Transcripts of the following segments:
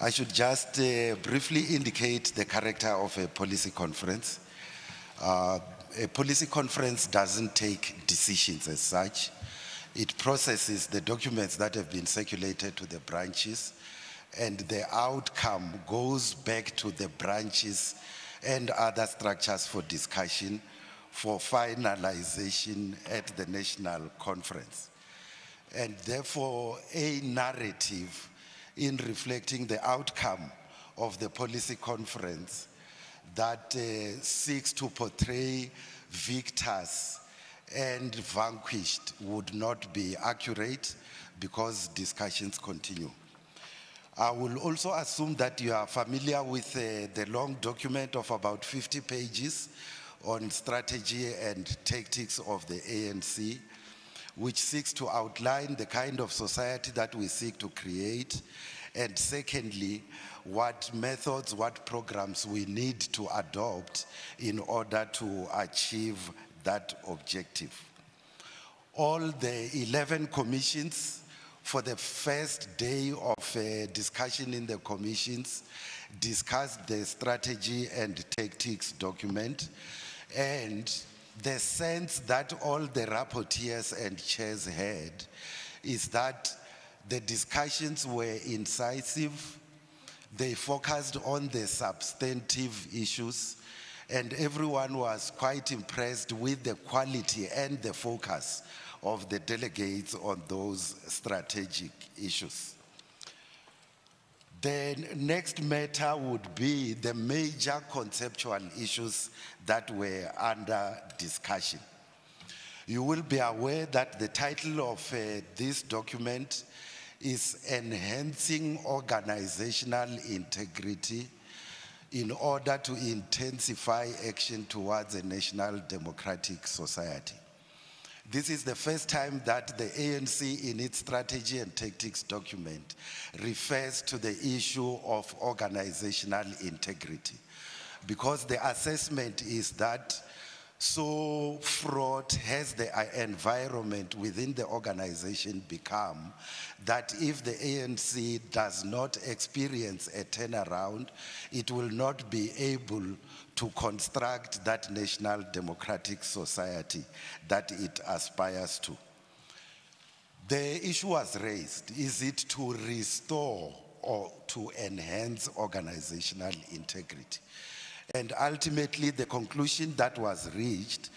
I should just briefly indicate the character of a policy conference. A policy conference doesn't take decisions as such. It processes the documents that have been circulated to the branches, and the outcome goes back to the branches and other structures for discussion for finalization at the national conference. And therefore, a narrative in reflecting the outcome of the policy conference that seeks to portray victors and vanquished would not be accurate because discussions continue. I will also assume that you are familiar with the long document of about 50 pages on strategy and tactics of the ANC, which seeks to outline the kind of society that we seek to create, and secondly, what methods, what programs we need to adopt in order to achieve that objective. All the 11 commissions, for the first day of discussion in the commissions, discussed the strategy and tactics document, and the sense that all the rapporteurs and chairs had is that the discussions were incisive, they focused on the substantive issues, and everyone was quite impressed with the quality and the focus of the delegates on those strategic issues. The next matter would be the major conceptual issues that were under discussion. You will be aware that the title of this document is Enhancing Organizational Integrity in order to intensify action towards a national democratic society. This is the first time that the ANC in its strategy and tactics document refers to the issue of organizational integrity, because the assessment is that so fraught has the environment within the organization become that if the ANC does not experience a turnaround, it will not be able to construct that national democratic society that it aspires to. The issue was raised, is it to restore or to enhance organizational integrity? And ultimately, the conclusion that was reached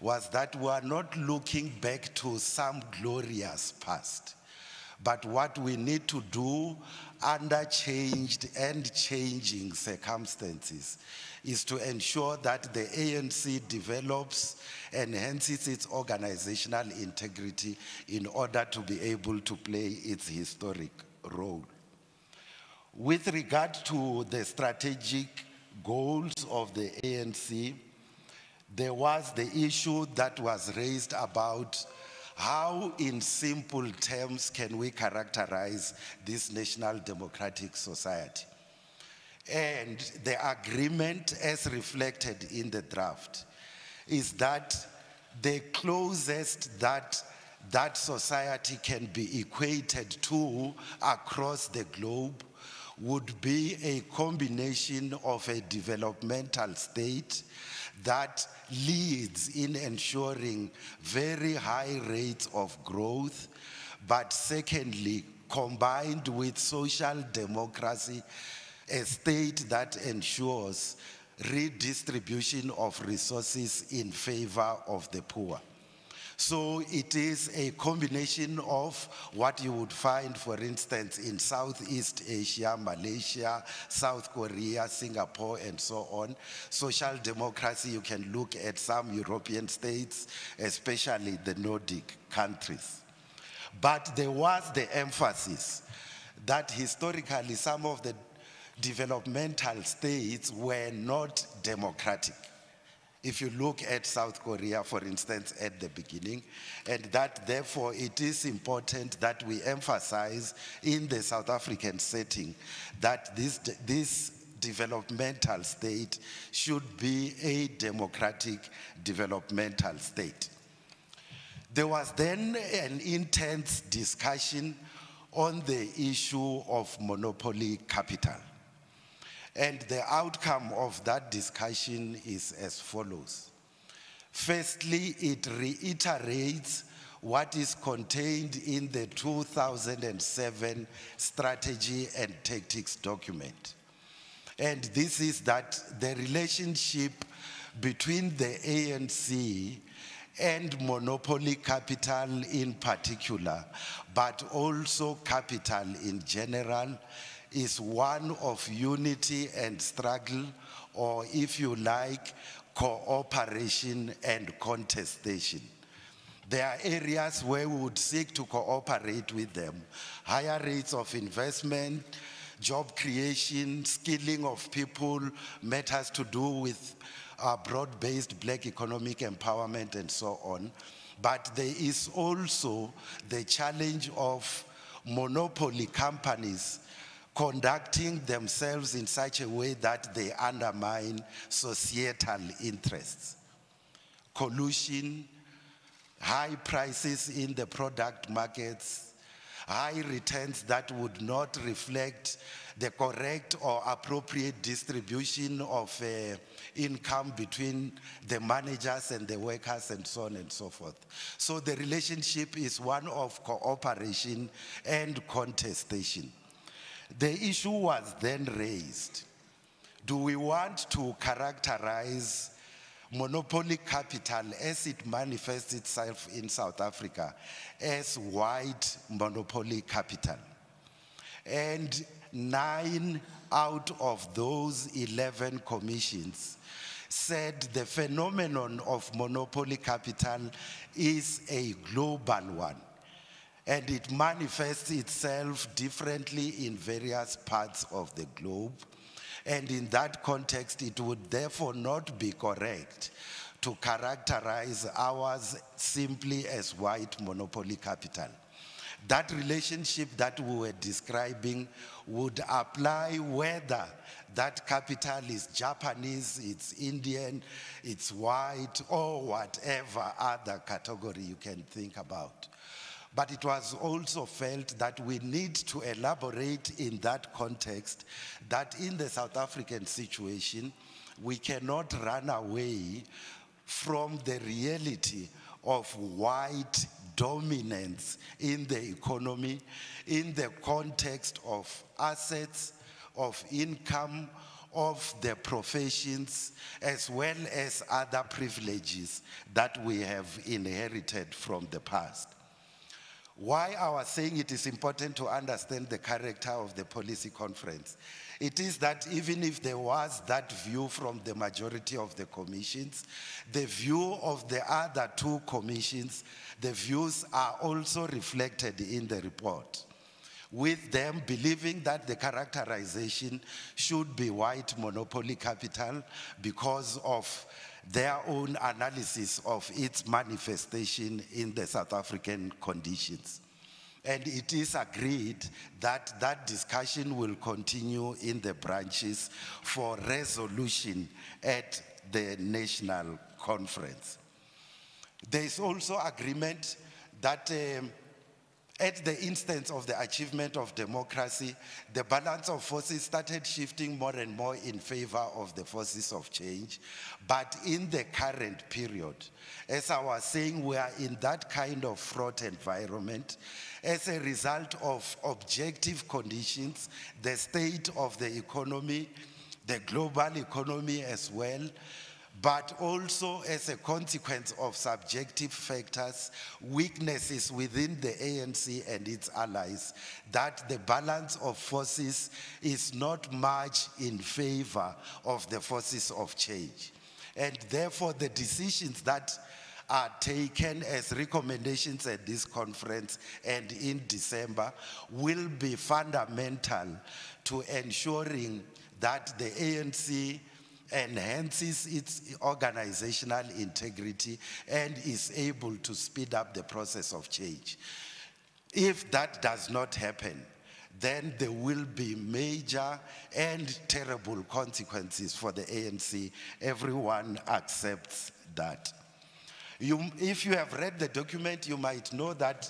was that we are not looking back to some glorious past, but what we need to do under changed and changing circumstances is to ensure that the ANC develops, enhances its organizational integrity in order to be able to play its historic role. With regard to the strategic goals of the ANC, there was the issue that was raised about how, in simple terms, can we characterize this national democratic society? And the agreement, as reflected in the draft, is that the closest that that society can be equated to across the globe would be a combination of a developmental state that leads in ensuring very high rates of growth, but secondly, combined with social democracy, a state that ensures redistribution of resources in favor of the poor. So it is a combination of what you would find, for instance, in Southeast Asia, Malaysia, South Korea, Singapore, and so on. Social democracy, you can look at some European states, especially the Nordic countries. But there was the emphasis that historically some of the developmental states were not democratic. If you look at South Korea, for instance, at the beginning, and that therefore it is important that we emphasize in the South African setting that this developmental state should be a democratic developmental state. There was then an intense discussion on the issue of monopoly capital. And the outcome of that discussion is as follows. Firstly, it reiterates what is contained in the 2007 Strategy and Tactics document. And this is that the relationship between the ANC and monopoly capital in particular, but also capital in general, is one of unity and struggle, or if you like, cooperation and contestation. There are areas where we would seek to cooperate with them. Higher rates of investment, job creation, skilling of people, matters to do with broad-based black economic empowerment and so on. But there is also the challenge of monopoly companies conducting themselves in such a way that they undermine societal interests. Collusion, high prices in the product markets, high returns that would not reflect the correct or appropriate distribution of income between the managers and the workers and so on and so forth. So the relationship is one of cooperation and contestation. The issue was then raised. Do we want to characterize monopoly capital as it manifests itself in South Africa as white monopoly capital? And 9 out of those 11 commissions said the phenomenon of monopoly capital is a global one, and it manifests itself differently in various parts of the globe. And in that context, it would therefore not be correct to characterize ours simply as white monopoly capital. That relationship that we were describing would apply whether that capital is Japanese, it's Indian, it's white, or whatever other category you can think about. But it was also felt that we need to elaborate in that context that in the South African situation, we cannot run away from the reality of white dominance in the economy, in the context of assets, of income, of the professions, as well as other privileges that we have inherited from the past. Why I was saying it is important to understand the character of the policy conference. It is that even if there was that view from the majority of the commissions, the view of the other 2 commissions, the views are also reflected in the report, with them believing that the characterization should be white monopoly capital because of their own analysis of its manifestation in the South African conditions. And it is agreed that that discussion will continue in the branches for resolution at the national conference. There is also agreement that at the instance of the achievement of democracy, the balance of forces started shifting more and more in favor of the forces of change. But in the current period, as I was saying, we are in that kind of fraught environment as a result of objective conditions, the state of the economy, the global economy as well, but also as a consequence of subjective factors, weaknesses within the ANC and its allies, that the balance of forces is not much in favor of the forces of change. And therefore, the decisions that are taken as recommendations at this conference and in December will be fundamental to ensuring that the ANC enhances its organizational integrity and is able to speed up the process of change. If that does not happen, then there will be major and terrible consequences for the ANC. Everyone accepts that. If you have read the document, you might know that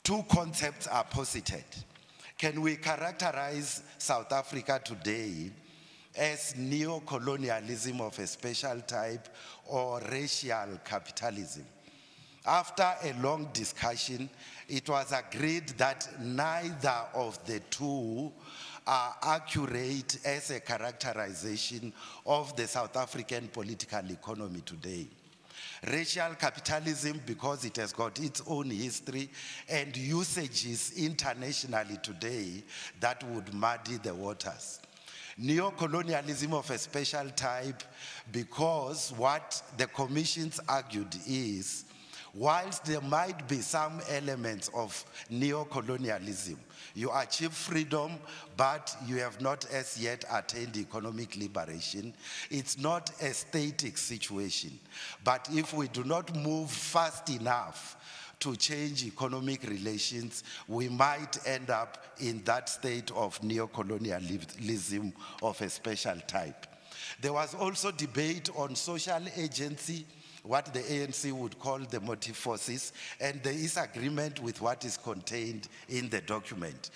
two concepts are posited. Can we characterize South Africa today as neo-colonialism of a special type or racial capitalism? After a long discussion, it was agreed that neither of the two are accurate as a characterization of the South African political economy today. Racial capitalism, because it has got its own history and usages internationally today that would muddy the waters. Neo-colonialism of a special type, because what the commissions argued is, whilst there might be some elements of neo-colonialism, you achieve freedom, but you have not as yet attained economic liberation. It's not a static situation. But if we do not move fast enough to change economic relations, we might end up in that state of neo-colonialism of a special type. There was also debate on social agency, what the ANC would call the motive forces, and there is agreement with what is contained in the document,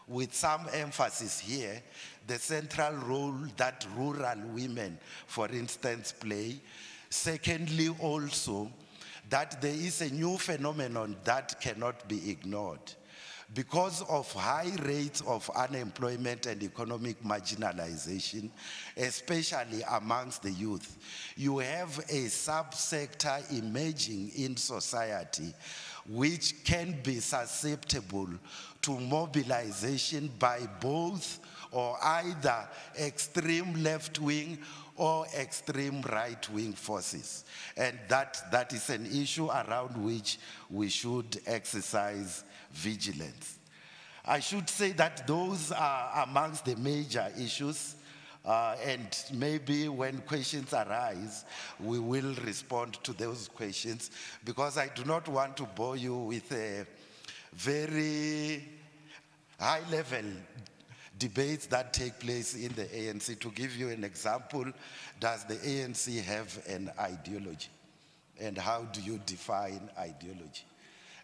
with some emphasis here, the central role that rural women, for instance, play. Secondly, also, that there is a new phenomenon that cannot be ignored. Because of high rates of unemployment and economic marginalization, especially amongst the youth, you have a subsector emerging in society which can be susceptible to mobilization by both or either extreme left-wing or extreme right-wing forces. And that is an issue around which we should exercise vigilance. I should say that those are amongst the major issues, and maybe when questions arise, we will respond to those questions, because I do not want to bore you with a very high-level debates that take place in the ANC. To give you an example, does the ANC have an ideology? And how do you define ideology?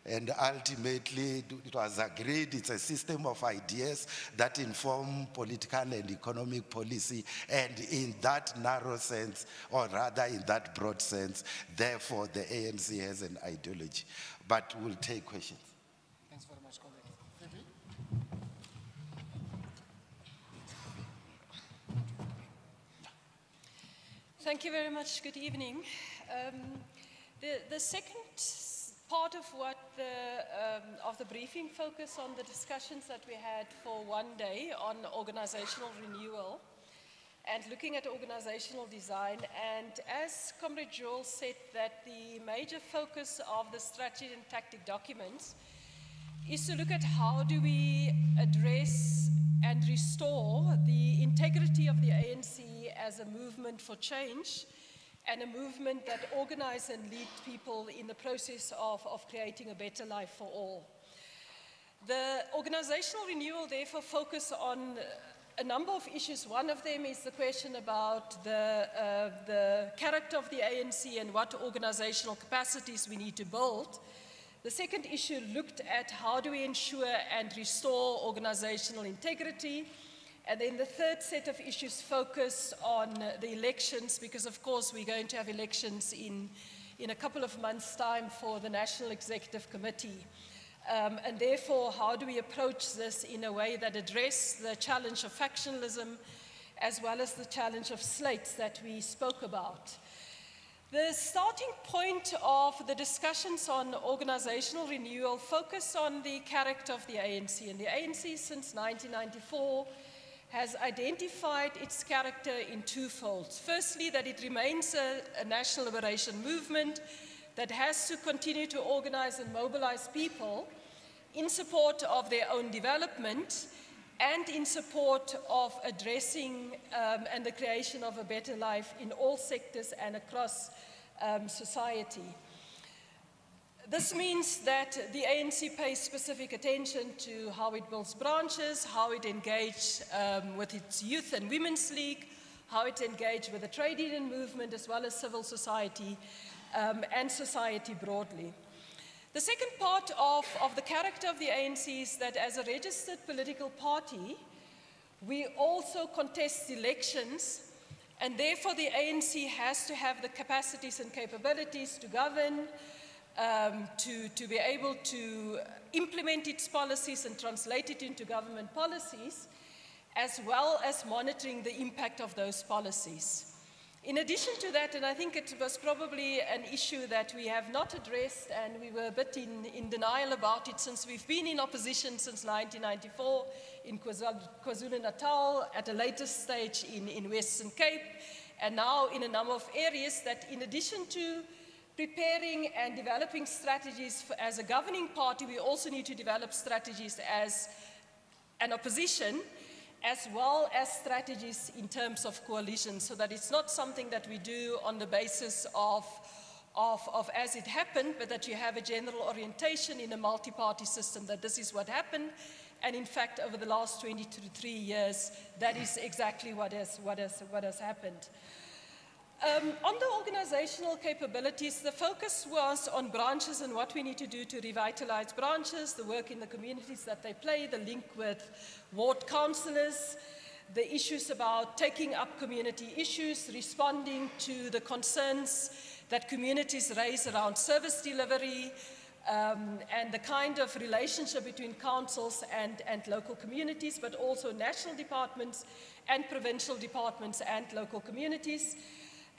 And ultimately, it was agreed it's a system of ideas that inform political and economic policy, and in that narrow sense, or rather in that broad sense, therefore the ANC has an ideology. But we'll take questions. Thanks very much, colleague. Thank you very much. Good evening. The second part of what the briefing focused on the discussions that we had for one day on organizational renewal and looking at organizational design. And as Comrade Joel said, that the major focus of the strategy and tactic documents is to look at how do we address and restore the integrity of the ANC as a movement for change, and a movement that organize and lead people in the process of creating a better life for all. The organizational renewal therefore focus on a number of issues. One of them is the question about the character of the ANC and what organizational capacities we need to build. The second issue looked at how do we ensure and restore organizational integrity. And then the third set of issues focus on the elections, because of course we're going to have elections in a couple of months' time for the National Executive Committee. And therefore, how do we approach this in a way that address the challenge of factionalism as well as the challenge of slates that we spoke about. The starting point of the discussions on organizational renewal focus on the character of the ANC. And the ANC since 1994 has identified its character in two folds. Firstly, that it remains a national liberation movement that has to continue to organize and mobilize people in support of their own development and in support of addressing and the creation of a better life in all sectors and across society. This means that the ANC pays specific attention to how it builds branches, how it engages with its youth and women's league, how it engages with the trade union movement as well as civil society and society broadly. The second part of the character of the ANC is that as a registered political party, we also contest elections, and therefore the ANC has to have the capacities and capabilities to govern, to be able to implement its policies and translate it into government policies, as well as monitoring the impact of those policies. In addition to that, and I think it was probably an issue that we have not addressed, and we were a bit in denial about it since we've been in opposition since 1994 in KwaZulu-Natal, at a later stage in Western Cape, and now in a number of areas, that in addition to preparing and developing strategies as a governing party, we also need to develop strategies as an opposition, as well as strategies in terms of coalition, so that it's not something that we do on the basis of as it happened, but that you have a general orientation in a multi-party system, that this is what happened. And in fact, over the last 23 years, that is exactly what has happened. On the organizational capabilities, the focus was on branches and what we need to do to revitalize branches, the work in the communities that they play, the link with ward councillors, the issues about taking up community issues, responding to the concerns that communities raise around service delivery, and the kind of relationship between councils and local communities, but also national departments and provincial departments and local communities,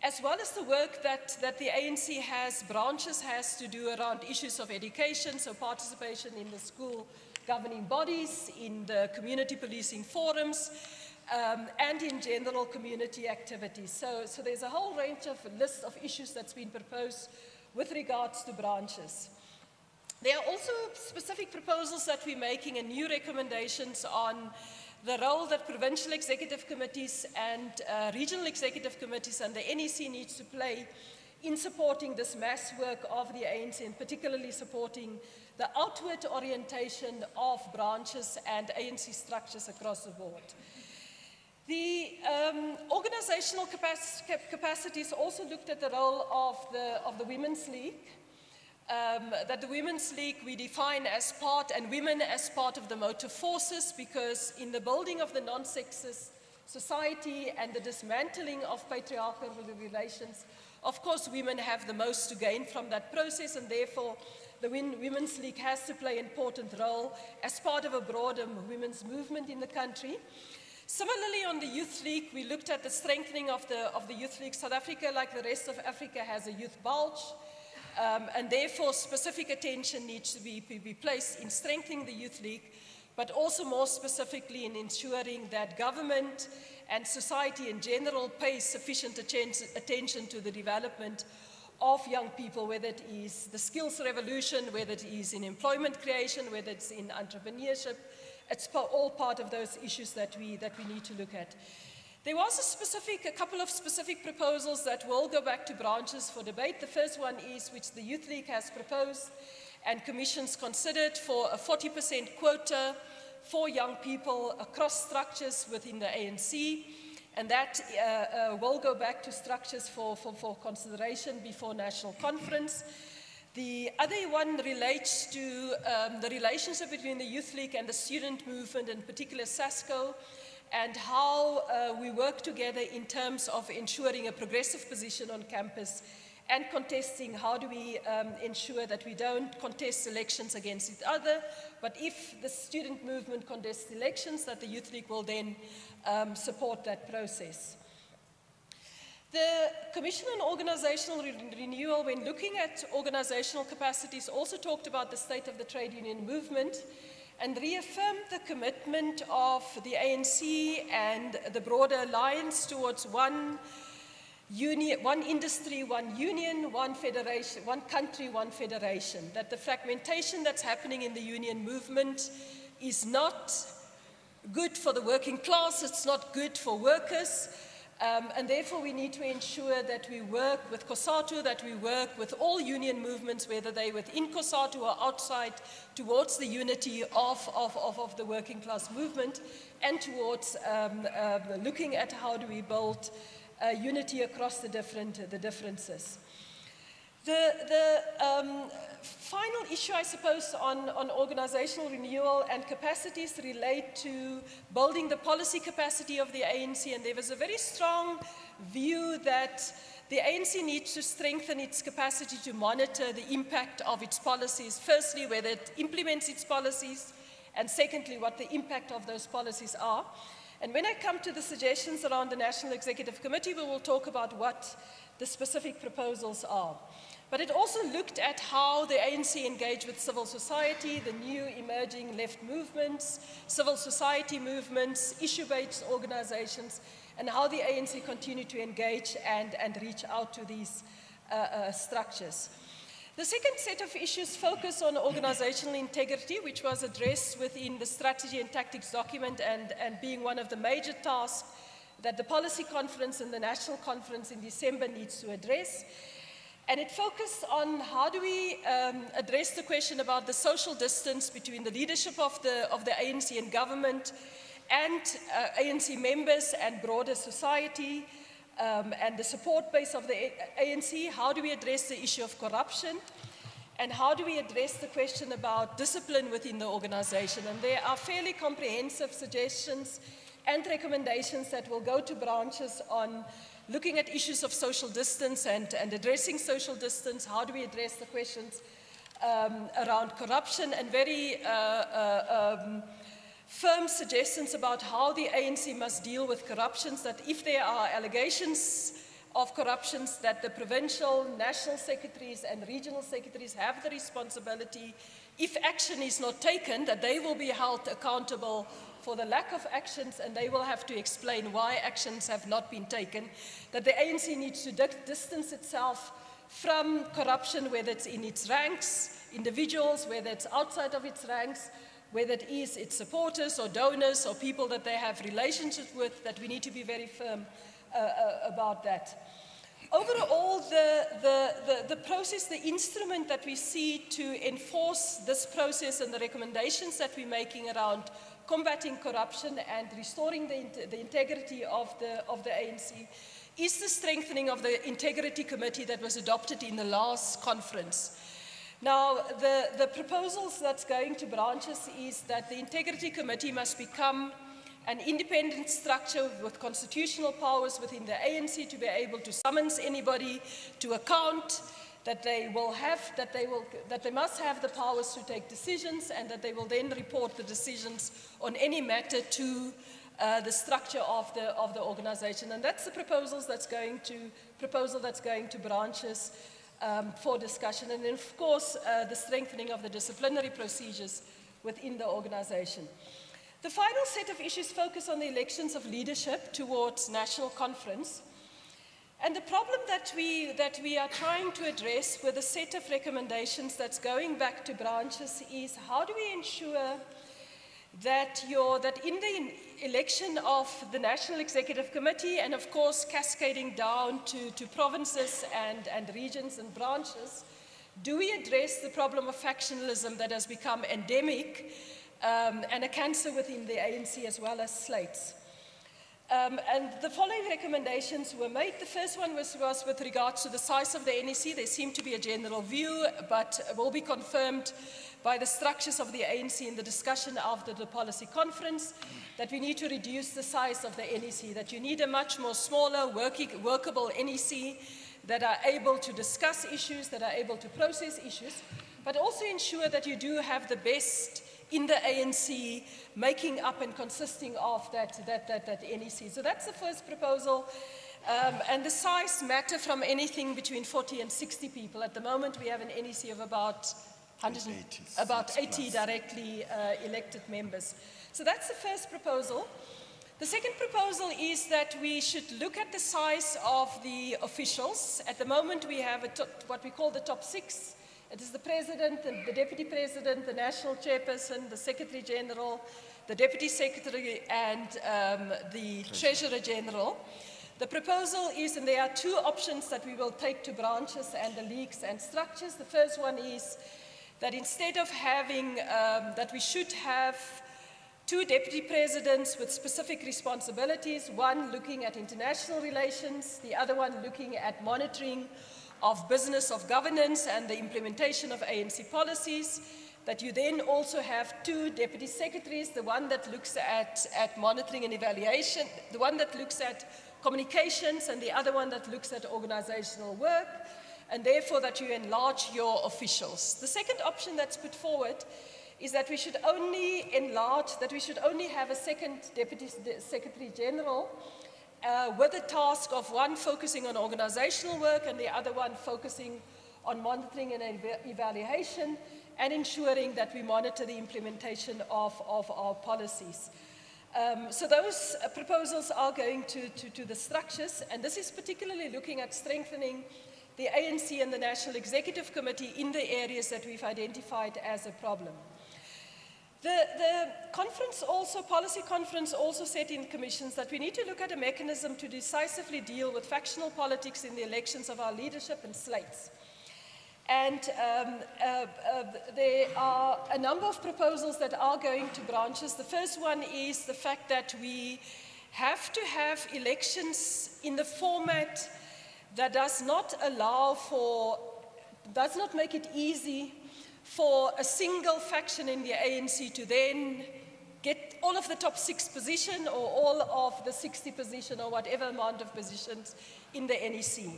as well as the work that the ANC branches has to do around issues of education, so participation in the school governing bodies, in the community policing forums, and in general community activities. So there's a whole range of list of issues that's been proposed with regards to branches. There are also specific proposals that we're making and new recommendations on the role that provincial executive committees and regional executive committees and the NEC needs to play in supporting this mass work of the ANC, and particularly supporting the outward orientation of branches and ANC structures across the board. The organizational capacities also looked at the role of the Women's League. That the Women's League we define as part, and women as part of the motive forces, because in the building of the non-sexist society and the dismantling of patriarchal relations, of course women have the most to gain from that process, and therefore the Women's League has to play an important role as part of a broader women's movement in the country. Similarly, on the Youth League, we looked at the strengthening of the Youth League. South Africa, like the rest of Africa, has a youth bulge. And therefore, specific attention needs to be placed in strengthening the Youth League, but also more specifically in ensuring that government and society in general pay sufficient attention to the development of young people, whether it is the skills revolution, whether it is in employment creation, whether it's in entrepreneurship. It's all part of those issues that we need to look at. There was a couple of specific proposals that will go back to branches for debate. The first one is, which the Youth League has proposed and commissions considered, for a 40% quota for young people across structures within the ANC, and that will go back to structures for consideration before national conference. The other one relates to the relationship between the Youth League and the student movement, in particular SASCO, and how we work together in terms of ensuring a progressive position on campus and contesting. How do we ensure that we don't contest elections against each other, but if the student movement contests elections, that the Youth League will then support that process. The Commission on Organizational Renewal, when looking at organizational capacities, also talked about the state of the trade union movement and reaffirmed the commitment of the ANC and the broader alliance towards one union, one industry, one union, one federation, one country, one federation. That the fragmentation that's happening in the union movement is not good for the working class, it's not good for workers, and therefore we need to ensure that we work with COSATU, that we work with all union movements, whether they're within COSATU or outside, towards the unity of the working class movement, and towards looking at how do we build unity across the differences. The final issue, I suppose, on organizational renewal and capacities relate to building the policy capacity of the ANC, and there was a very strong view that the ANC needs to strengthen its capacity to monitor the impact of its policies, firstly, whether it implements its policies, and secondly, what the impact of those policies are. And when I come to the suggestions around the National Executive Committee, we will talk about what the specific proposals are. But it also looked at how the ANC engaged with civil society, the new emerging left movements, civil society movements, issue-based organizations, and how the ANC continued to engage and reach out to these structures. The second set of issues focus on organizational integrity, which was addressed within the strategy and tactics document and being one of the major tasks that the policy conference and the national conference in December needs to address. And it focused on how do we address the question about the social distance between the leadership of the ANC and government and ANC members and broader society, and the support base of the ANC. How do we address the issue of corruption? And how do we address the question about discipline within the organization? And there are fairly comprehensive suggestions and recommendations that will go to branches on looking at issues of social distance and addressing social distance. How do we address the questions around corruption, and very firm suggestions about how the ANC must deal with corruptions, that if there are allegations of corruptions, that the provincial, national secretaries and regional secretaries have the responsibility, if action is not taken, that they will be held accountable for the lack of actions, and they will have to explain why actions have not been taken, that the ANC needs to distance itself from corruption, whether it's in its ranks, individuals, whether it's outside of its ranks, whether it is its supporters or donors or people that they have relationships with, that we need to be very firm about that. Overall, the process, the instrument that we see to enforce this process and the recommendations that we're making around combating corruption and restoring the integrity of the ANC is the strengthening of the Integrity Committee that was adopted in the last conference. Now, the proposals that's going to branches is that the Integrity Committee must become an independent structure with constitutional powers within the ANC to be able to summons anybody to account, that they must have the powers to take decisions, and that they will then report the decisions on any matter to the structure of the organization. And that's the proposal that's going to branches for discussion. And then, of course, the strengthening of the disciplinary procedures within the organization. The final set of issues focus on the elections of leadership towards national conference. And the problem that we are trying to address with a set of recommendations that's going back to branches is how do we ensure that in the election of the National Executive Committee, and of course cascading down to provinces and regions and branches, do we address the problem of factionalism that has become endemic and a cancer within the ANC as well as slates? And the following recommendations were made. The first one was with regards to the size of the NEC. There seemed to be a general view, but will be confirmed by the structures of the ANC in the discussion after the policy conference, that we need to reduce the size of the NEC, that you need a much more smaller, workable NEC that are able to discuss issues, that are able to process issues, but also ensure that you do have the best in the ANC making up and consisting of that NEC. So that's the first proposal. And the size matter from anything between 40 and 60 people. At the moment, we have an NEC of about 80 directly elected members. So that's the first proposal. The second proposal is that we should look at the size of the officials. At the moment, we have what we call the top 6. It is the President, the Deputy President, the National Chairperson, the Secretary General, the Deputy Secretary, and the Treasurer General. The proposal is, and there are two options that we will take to branches and the leagues and structures. The first one is that instead of having, that we should have 2 Deputy Presidents with specific responsibilities, one looking at international relations, the other one looking at monitoring of business of governance and the implementation of ANC policies, that you then also have 2 deputy secretaries, the one that looks at monitoring and evaluation, the one that looks at communications, and the other one that looks at organizational work, and therefore that you enlarge your officials. The second option that's put forward is that we should only enlarge, that we should only have a second deputy secretary general with the task of one focusing on organizational work and the other one focusing on monitoring and evaluation, and ensuring that we monitor the implementation of our policies. So those proposals are going to the structures, and this is particularly looking at strengthening the ANC and the National Executive Committee in the areas that we've identified as a problem. The conference also, policy conference also said in commissions that we need to look at a mechanism to decisively deal with factional politics in the elections of our leadership and slates. And there are a number of proposals that are going to branches. The first one is the fact that we have to have elections in the format that does not allow for, does not make it easy for a single faction in the ANC to then get all of the top 6 position or all of the 60 position or whatever amount of positions in the NEC.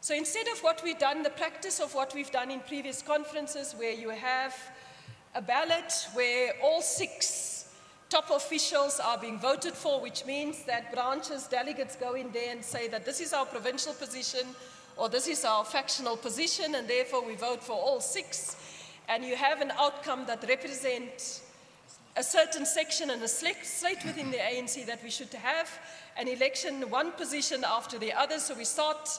So instead of what we've done, the practice of what we've done in previous conferences where you have a ballot where all 6 top officials are being voted for, which means that branches, delegates go in there and say that this is our provincial position or this is our factional position, and therefore we vote for all 6, and you have an outcome that represents a certain section and a slate within the ANC that we should have an election, one position after the other. So we start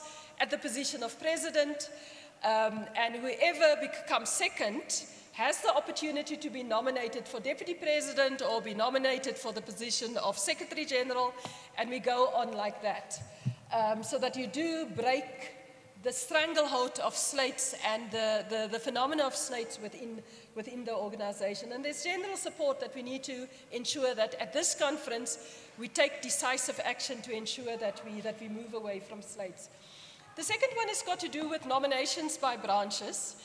at the position of president, and whoever becomes second has the opportunity to be nominated for deputy president or be nominated for the position of secretary general, and we go on like that. So that you do break the stranglehold of slates and the phenomena of slates within the organization. And there's general support that we need to ensure that at this conference we take decisive action to ensure that we move away from slates. The second one has got to do with nominations by branches.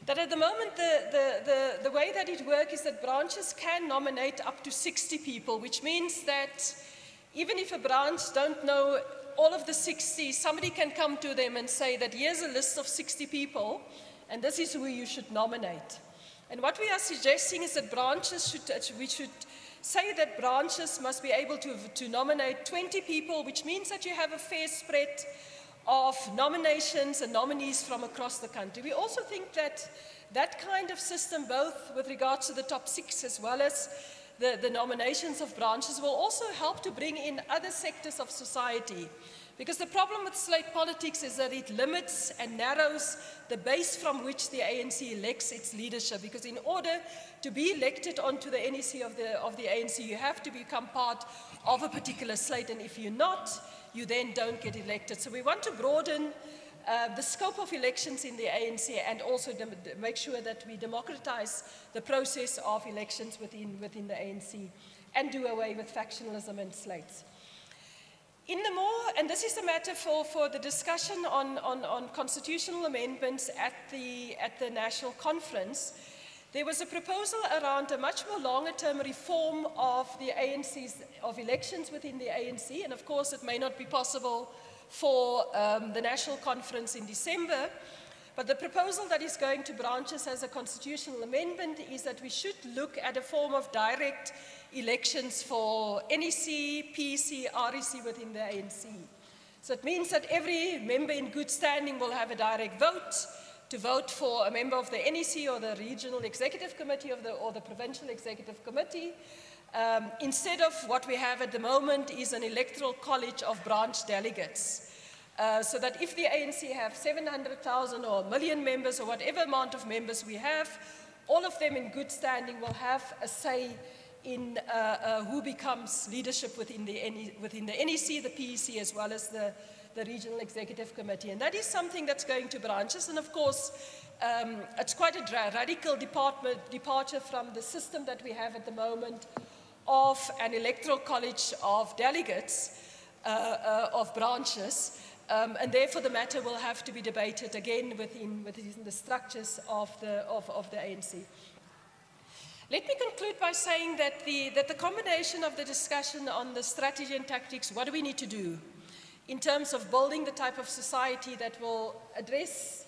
That at the moment, the way that it works is that branches can nominate up to 60 people, which means that even if a branch don't know all of the 60, somebody can come to them and say that here's a list of 60 people, and this is who you should nominate. And what we are suggesting is that branches we should say that branches must be able to nominate 20 people, which means that you have a fair spread of nominations and nominees from across the country. We also think that that kind of system, both with regards to the top 6 as well as the nominations of branches, will also help to bring in other sectors of society. Because the problem with slate politics is that it limits and narrows the base from which the ANC elects its leadership. Because in order to be elected onto the NEC of the ANC, you have to become part of a particular slate, and if you're not, you then don't get elected. So we want to broaden the scope of elections in the ANC and also make sure that we democratize the process of elections within the ANC and do away with factionalism and slates. And this is a matter for the discussion on constitutional amendments at the National Conference. There was a proposal around a much more longer-term reform of the ANC's, of elections within the ANC, and of course it may not be possible for the National Conference in December, but the proposal that is going to branches as a constitutional amendment is that we should look at a form of direct elections for NEC, PEC, REC within the ANC. So it means that every member in good standing will have a direct vote to vote for a member of the NEC or the Regional Executive Committee or the Provincial Executive Committee, instead of what we have at the moment is an electoral college of branch delegates. So that if the ANC have 700,000 or 1 million members or whatever amount of members we have, all of them in good standing will have a say in who becomes leadership within the NEC, the PEC, as well as the Regional Executive Committee. And that is something that's going to branches. And of course, it's quite a radical departure from the system that we have at the moment of an electoral college of delegates of branches. And therefore the matter will have to be debated again within the structures of the ANC. Let me conclude by saying that the combination of the discussion on the strategy and tactics, what do we need to do in terms of building the type of society that will address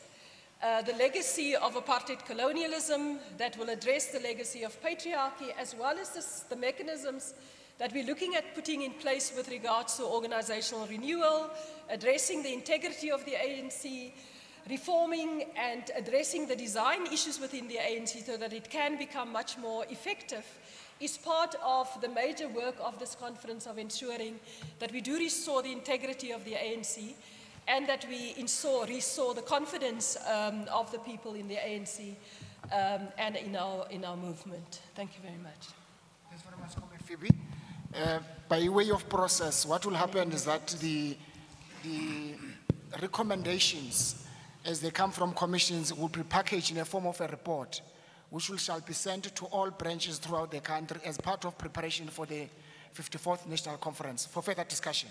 the legacy of apartheid colonialism, that will address the legacy of patriarchy, as well as the mechanisms that we're looking at putting in place with regards to organizational renewal, addressing the integrity of the ANC, reforming and addressing the design issues within the ANC so that it can become much more effective, is part of the major work of this conference of ensuring that we do restore the integrity of the ANC and that we restore the confidence of the people in the ANC and in our movement. Thank you very much. Thanks very much, Comrade Phoebe. By way of process, what will happen is that the recommendations as they come from commissions will be packaged in a form of a report, which shall be sent to all branches throughout the country as part of preparation for the 54th National Conference for further discussion,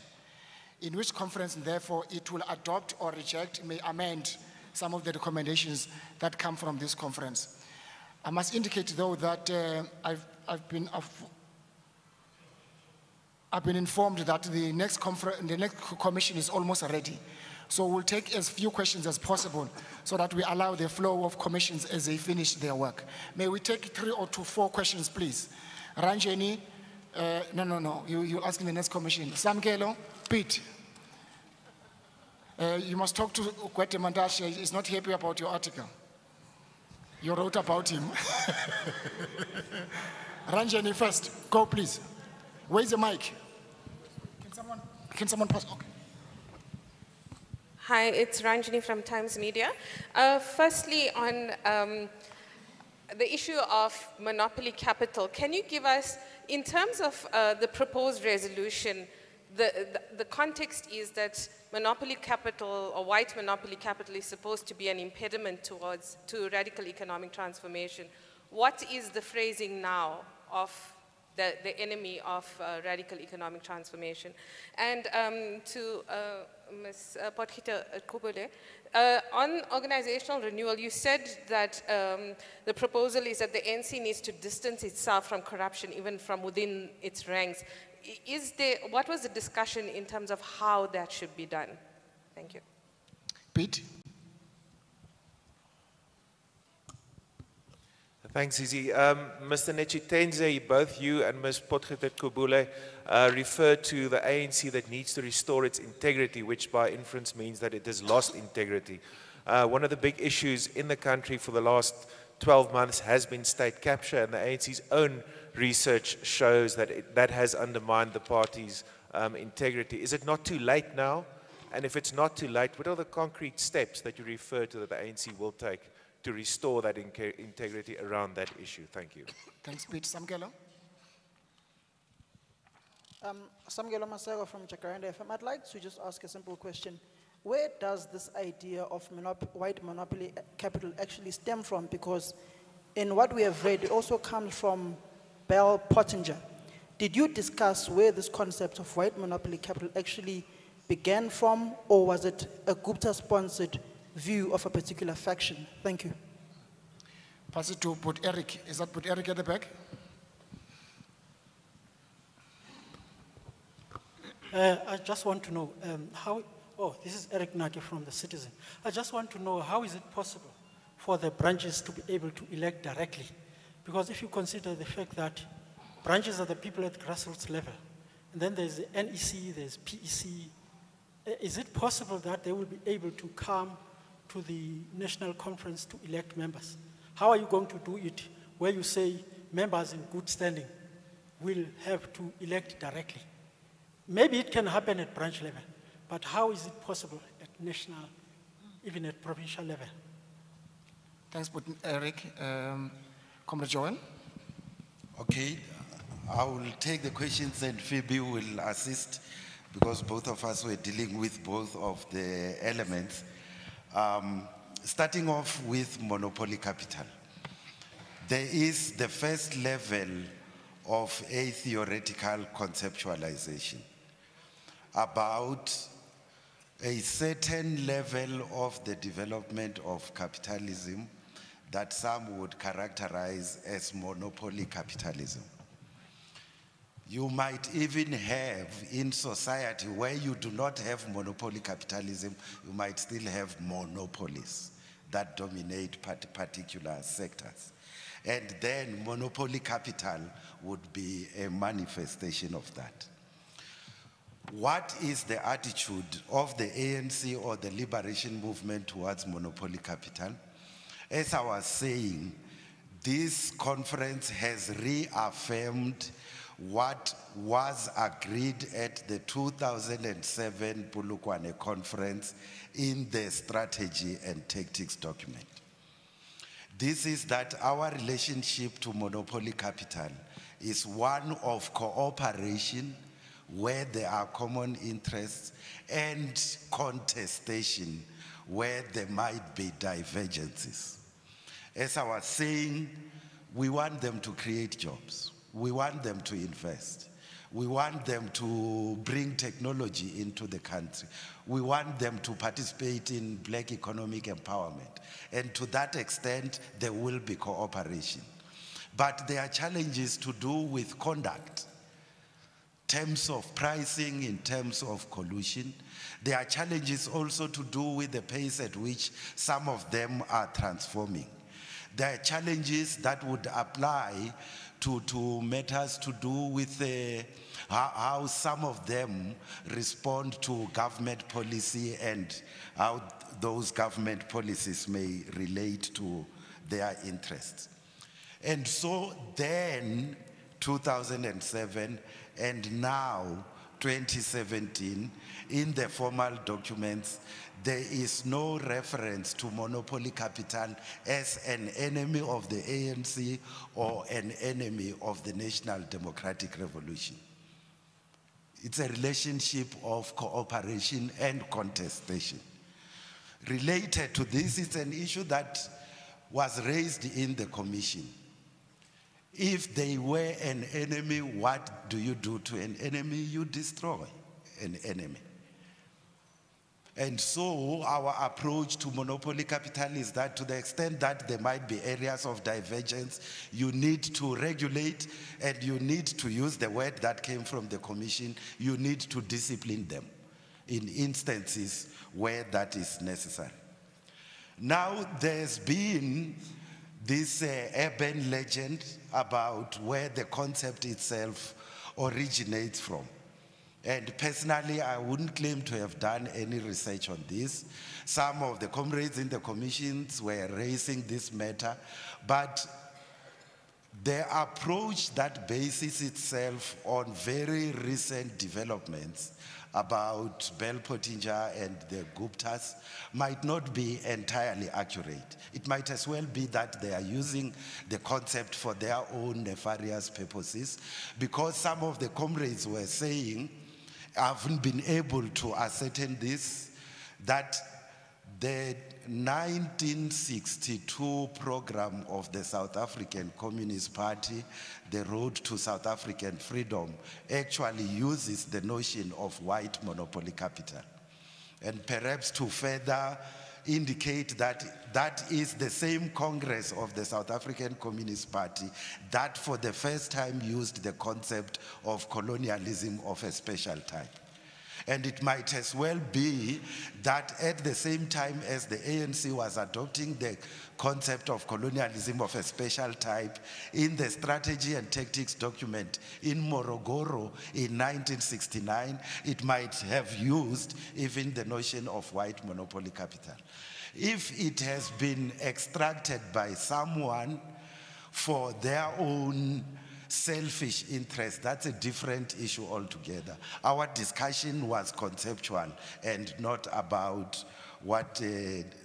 in which conference, therefore, it will adopt or reject, may amend some of the recommendations that come from this conference. I must indicate, though, that I've been informed that the next commission is almost ready. So we'll take as few questions as possible so that we allow the flow of commissions as they finish their work. May we take 3 or 4 questions, please? Ranjeni, no, you're asking the next commission. Samkelo, Pete. You must talk to Kwete Mandashe. He's not happy about your article. You wrote about him. Ranjeni first, go please. Where's the mic? Can someone pass? Okay. Hi, it's Ranjini from Times Media. Firstly, on the issue of monopoly capital, can you give us, in terms of the proposed resolution, the context is that monopoly capital or white monopoly capital is supposed to be an impediment to radical economic transformation. What is the phrasing now of the enemy of radical economic transformation? And to Ms. Potgieter Kubule, on organizational renewal, you said that the proposal is that the ANC needs to distance itself from corruption, even from within its ranks. What was the discussion in terms of how that should be done? Thank you. Pete? Thanks, Zizi. Mr. Nechitenze, both you and Ms. Potgieter Kubule referred to the ANC that needs to restore its integrity, which by inference means that it has lost integrity. One of the big issues in the country for the last 12 months has been state capture, and the ANC's own research shows that that has undermined the party's integrity. Is it not too late now? And if it's not too late, what are the concrete steps that you refer to that the ANC will take to restore that integrity around that issue? Thank you. Thanks, Pete. Samkelo? Samkelo Masego from Jacaranda FM. I'd like to just ask a simple question. Where does this idea of white monopoly capital actually stem from? Because in what we have read, it also comes from Bell Pottinger. Did you discuss where this concept of white monopoly capital actually began from, or was it a Gupta-sponsored view of a particular faction? Thank you. Pass it to Put Eric. Is that Put Eric at the back? I just want to know this is Eric Nake from The Citizen. I just want to know, how is it possible for the branches to be able to elect directly? Because if you consider the fact that branches are the people at grassroots level, and then there's the NEC, there's PEC, is it possible that they will be able to come to the national conference to elect members? How are you going to do it where you say members in good standing will have to elect directly? Maybe it can happen at branch level, but how is it possible at national, even at provincial level? Thanks, Eric. Comrade Joel? Okay, I will take the questions and Phoebe will assist because both of us were dealing with both of the elements. Starting off with monopoly capital. There is the first level of a theoretical conceptualization about a certain level of the development of capitalism that some would characterize as monopoly capitalism. You might even have in society where you do not have monopoly capitalism, you might still have monopolies that dominate particular sectors. And then monopoly capital would be a manifestation of that. What is the attitude of the ANC or the liberation movement towards monopoly capital? As I was saying, this conference has reaffirmed what was agreed at the 2007 Polokwane conference in the strategy and tactics document. This is that our relationship to monopoly capital is one of cooperation where there are common interests and contestation where there might be divergences. As I was saying, we want them to create jobs. We want them to invest. We want them to bring technology into the country. We want them to participate in black economic empowerment. And to that extent, there will be cooperation. But there are challenges to do with conduct, in terms of pricing, in terms of collusion. There are challenges also to do with the pace at which some of them are transforming. There are challenges that would apply to matters to do with how some of them respond to government policy and how those government policies may relate to their interests. And so then, 2007, and now, 2017, in the formal documents, there is no reference to monopoly capital as an enemy of the ANC or an enemy of the National Democratic Revolution. It's a relationship of cooperation and contestation. Related to this, it's an issue that was raised in the commission. If they were an enemy, what do you do to an enemy? You destroy an enemy. And so our approach to monopoly capital is that to the extent that there might be areas of divergence, you need to regulate and you need to use the word that came from the commission, you need to discipline them in instances where that is necessary. Now there's been this urban legend about where the concept itself originates from. And personally, I wouldn't claim to have done any research on this. Some of the comrades in the commissions were raising this matter, but the approach that bases itself on very recent developments about Bell Pottinger and the Guptas might not be entirely accurate. It might as well be that they are using the concept for their own nefarious purposes, because some of the comrades were saying, I haven't been able to ascertain this, that the 1962 program of the South African Communist Party, the Road to South African Freedom, actually uses the notion of white monopoly capital. And perhaps to further indicate that that is the same Congress of the South African Communist Party that for the first time used the concept of colonialism of a special type. And it might as well be that at the same time as the ANC was adopting the concept of colonialism of a special type in the strategy and tactics document in Morogoro in 1969, it might have used even the notion of white monopoly capital. If it has been extracted by someone for their own selfish interest, that's a different issue altogether. Our discussion was conceptual and not about what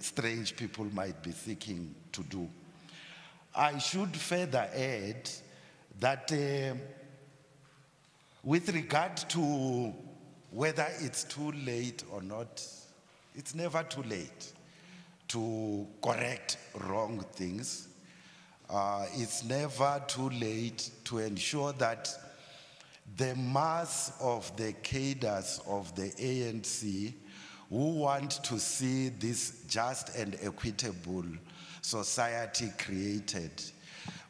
strange people might be seeking to do. I should further add that with regard to whether it's too late or not, it's never too late to correct wrong things. It's never too late to ensure that the mass of the cadres of the ANC who want to see this just and equitable society created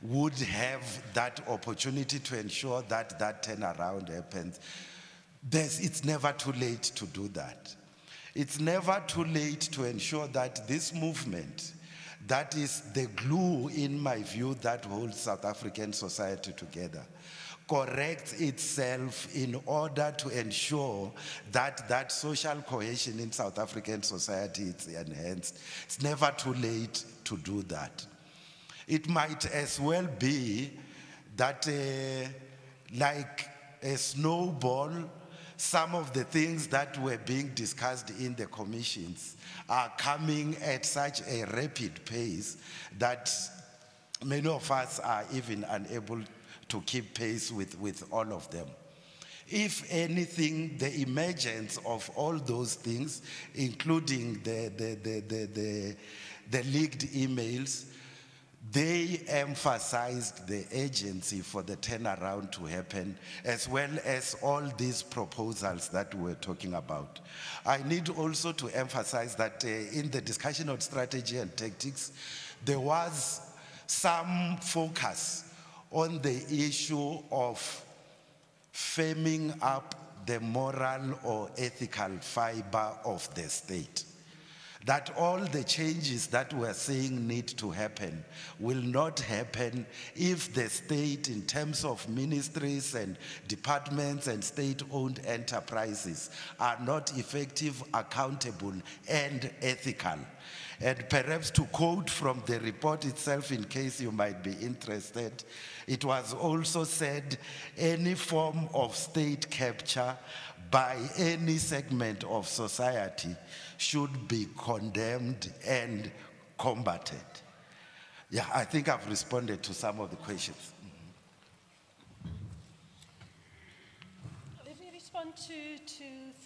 would have that opportunity to ensure that that turnaround happens. It's never too late to do that. It's never too late to ensure that this movement, that is the glue, in my view, that holds South African society together, corrects itself in order to ensure that that social cohesion in South African society is enhanced. It's never too late to do that. It might as well be that like a snowball, some of the things that were being discussed in the commissions are coming at such a rapid pace that many of us are even unable to keep pace with all of them. If anything, the emergence of all those things, including the leaked emails, they emphasized the urgency for the turnaround to happen, as well as all these proposals that we're talking about. I need also to emphasize that in the discussion on strategy and tactics, there was some focus on the issue of firming up the moral or ethical fiber of the state. That all the changes that we're saying need to happen will not happen if the state, in terms of ministries and departments and state-owned enterprises, are not effective, accountable, and ethical. And perhaps to quote from the report itself, in case you might be interested, it was also said, any form of state capture by any segment of society should be condemned and combated. Yeah, I think I've responded to some of the questions. Let me respond to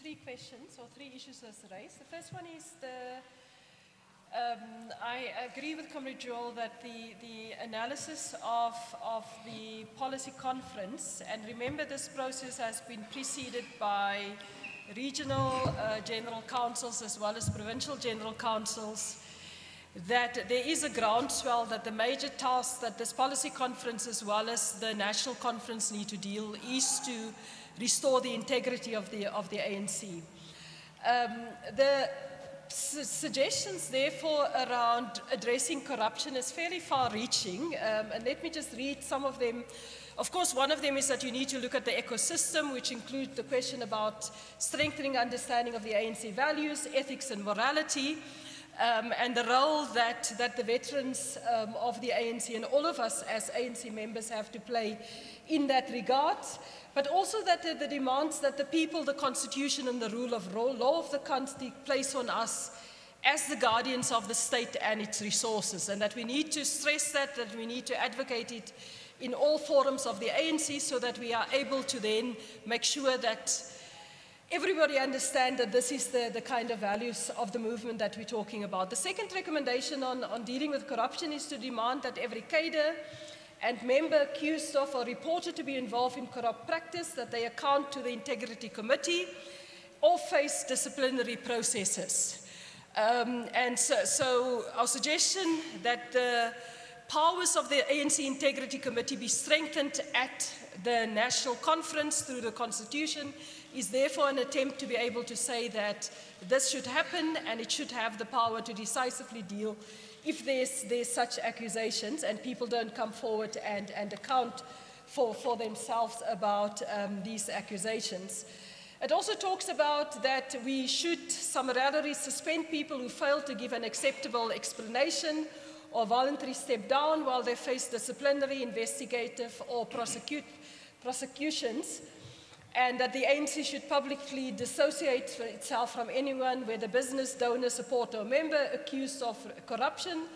three questions or three issues as raised. The first one is I agree with Comrade Joel that the analysis of the policy conference, and remember this process has been preceded by regional general councils as well as provincial general councils, that there is a groundswell that the major task that this policy conference as well as the national conference need to deal is to restore the integrity of the ANC. The suggestions therefore around addressing corruption is fairly far-reaching, and let me just read some of them. Of course, one of them is that you need to look at the ecosystem, which includes the question about strengthening understanding of the ANC values, ethics and morality, and the role that the veterans of the ANC and all of us as ANC members have to play in that regard, but also that the demands that the people, the Constitution and the rule of law of the country place on us as the guardians of the state and its resources, and that we need to stress that we need to advocate it in all forums of the ANC so that we are able to then make sure that everybody understands that this is the kind of values of the movement that we're talking about. The second recommendation on dealing with corruption is to demand that every cadre and member accused of or reported to be involved in corrupt practice, that they account to the Integrity Committee or face disciplinary processes. And so our suggestion that the powers of the ANC Integrity Committee be strengthened at the national conference through the Constitution is therefore an attempt to be able to say that this should happen and it should have the power to decisively deal if there's such accusations and people don't come forward and account for themselves about these accusations. It also talks about that we should summarily suspend people who fail to give an acceptable explanation or voluntary step down while they face disciplinary, investigative or prosecutions, and that the ANC should publicly dissociate itself from anyone, whether business, donor, supporter or member, accused of corruption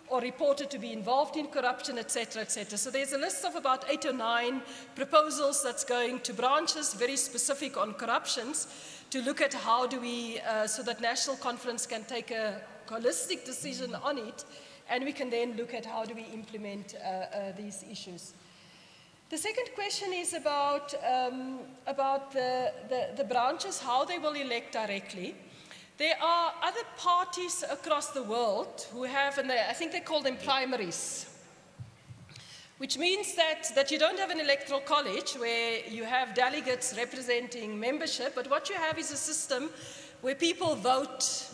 or reported to be involved in corruption, etc., etc. So there's a list of about 8 or 9 proposals that's going to branches, very specific on corruptions, to look at how do we, so that National Conference can take a holistic decision on it, and we can then look at how do we implement these issues. The second question is about the branches, how they will elect directly. There are other parties across the world who have, and I think they call them primaries, which means that you don't have an electoral college where you have delegates representing membership, but what you have is a system where people vote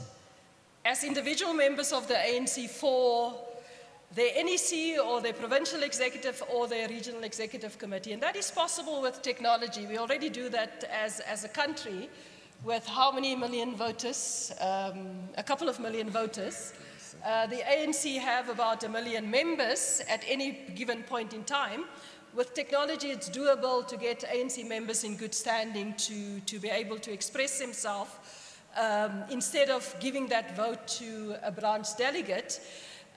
as individual members of the ANC for their NEC or their provincial executive or their regional executive committee. And that is possible with technology. We already do that as a country with how many million voters? A couple of million voters. The ANC have about 1 million members at any given point in time. With technology, it's doable to get ANC members in good standing to be able to express themselves instead of giving that vote to a branch delegate.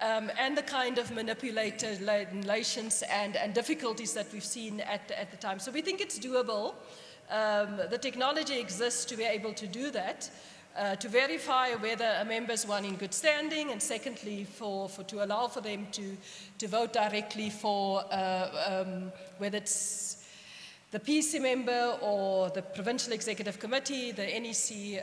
And the kind of manipulations and difficulties that we've seen at the time. So we think it's doable. The technology exists to be able to do that, to verify whether a member is one in good standing, and secondly, to allow for them to vote directly for whether it's the PC member or the provincial executive committee, the NEC,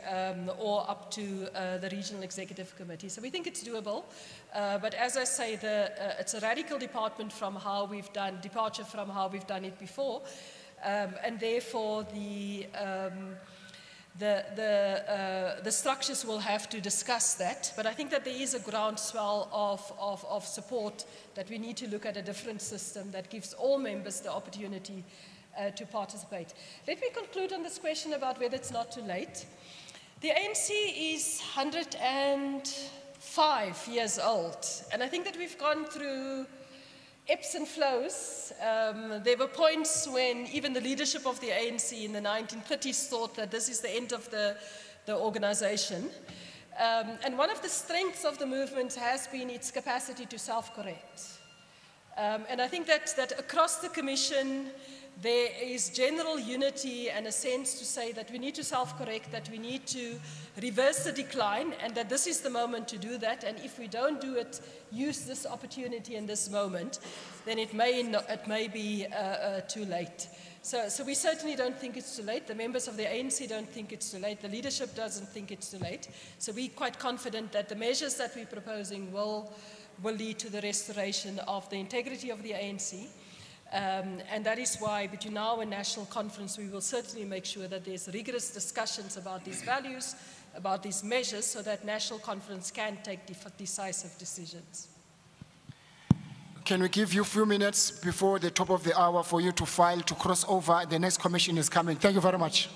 or up to the regional executive committee. So we think it's doable. But as I say, it's a radical departure from how we've done it before. And therefore, the structures will have to discuss that. But I think that there is a groundswell of support that we need to look at a different system that gives all members the opportunity to participate. Let me conclude on this question about whether it's not too late. The ANC is 105 years old, and I think that we've gone through ebbs and flows. There were points when even the leadership of the ANC in the 1930s thought that this is the end of the organization. And one of the strengths of the movement has been its capacity to self-correct. And I think that across the Commission, there is general unity and a sense to say that we need to self-correct, that we need to reverse the decline, and that this is the moment to do that. And if we don't do it, use this opportunity in this moment, then it may be too late. So we certainly don't think it's too late. The members of the ANC don't think it's too late. The leadership doesn't think it's too late. So we're quite confident that the measures that we're proposing will lead to the restoration of the integrity of the ANC. And that is why between now and National Conference, we will certainly make sure that there's rigorous discussions about these values, about these measures, so that National Conference can take decisive decisions. Can we give you a few minutes before the top of the hour for you to file, to cross over? The next commission is coming. Thank you very much.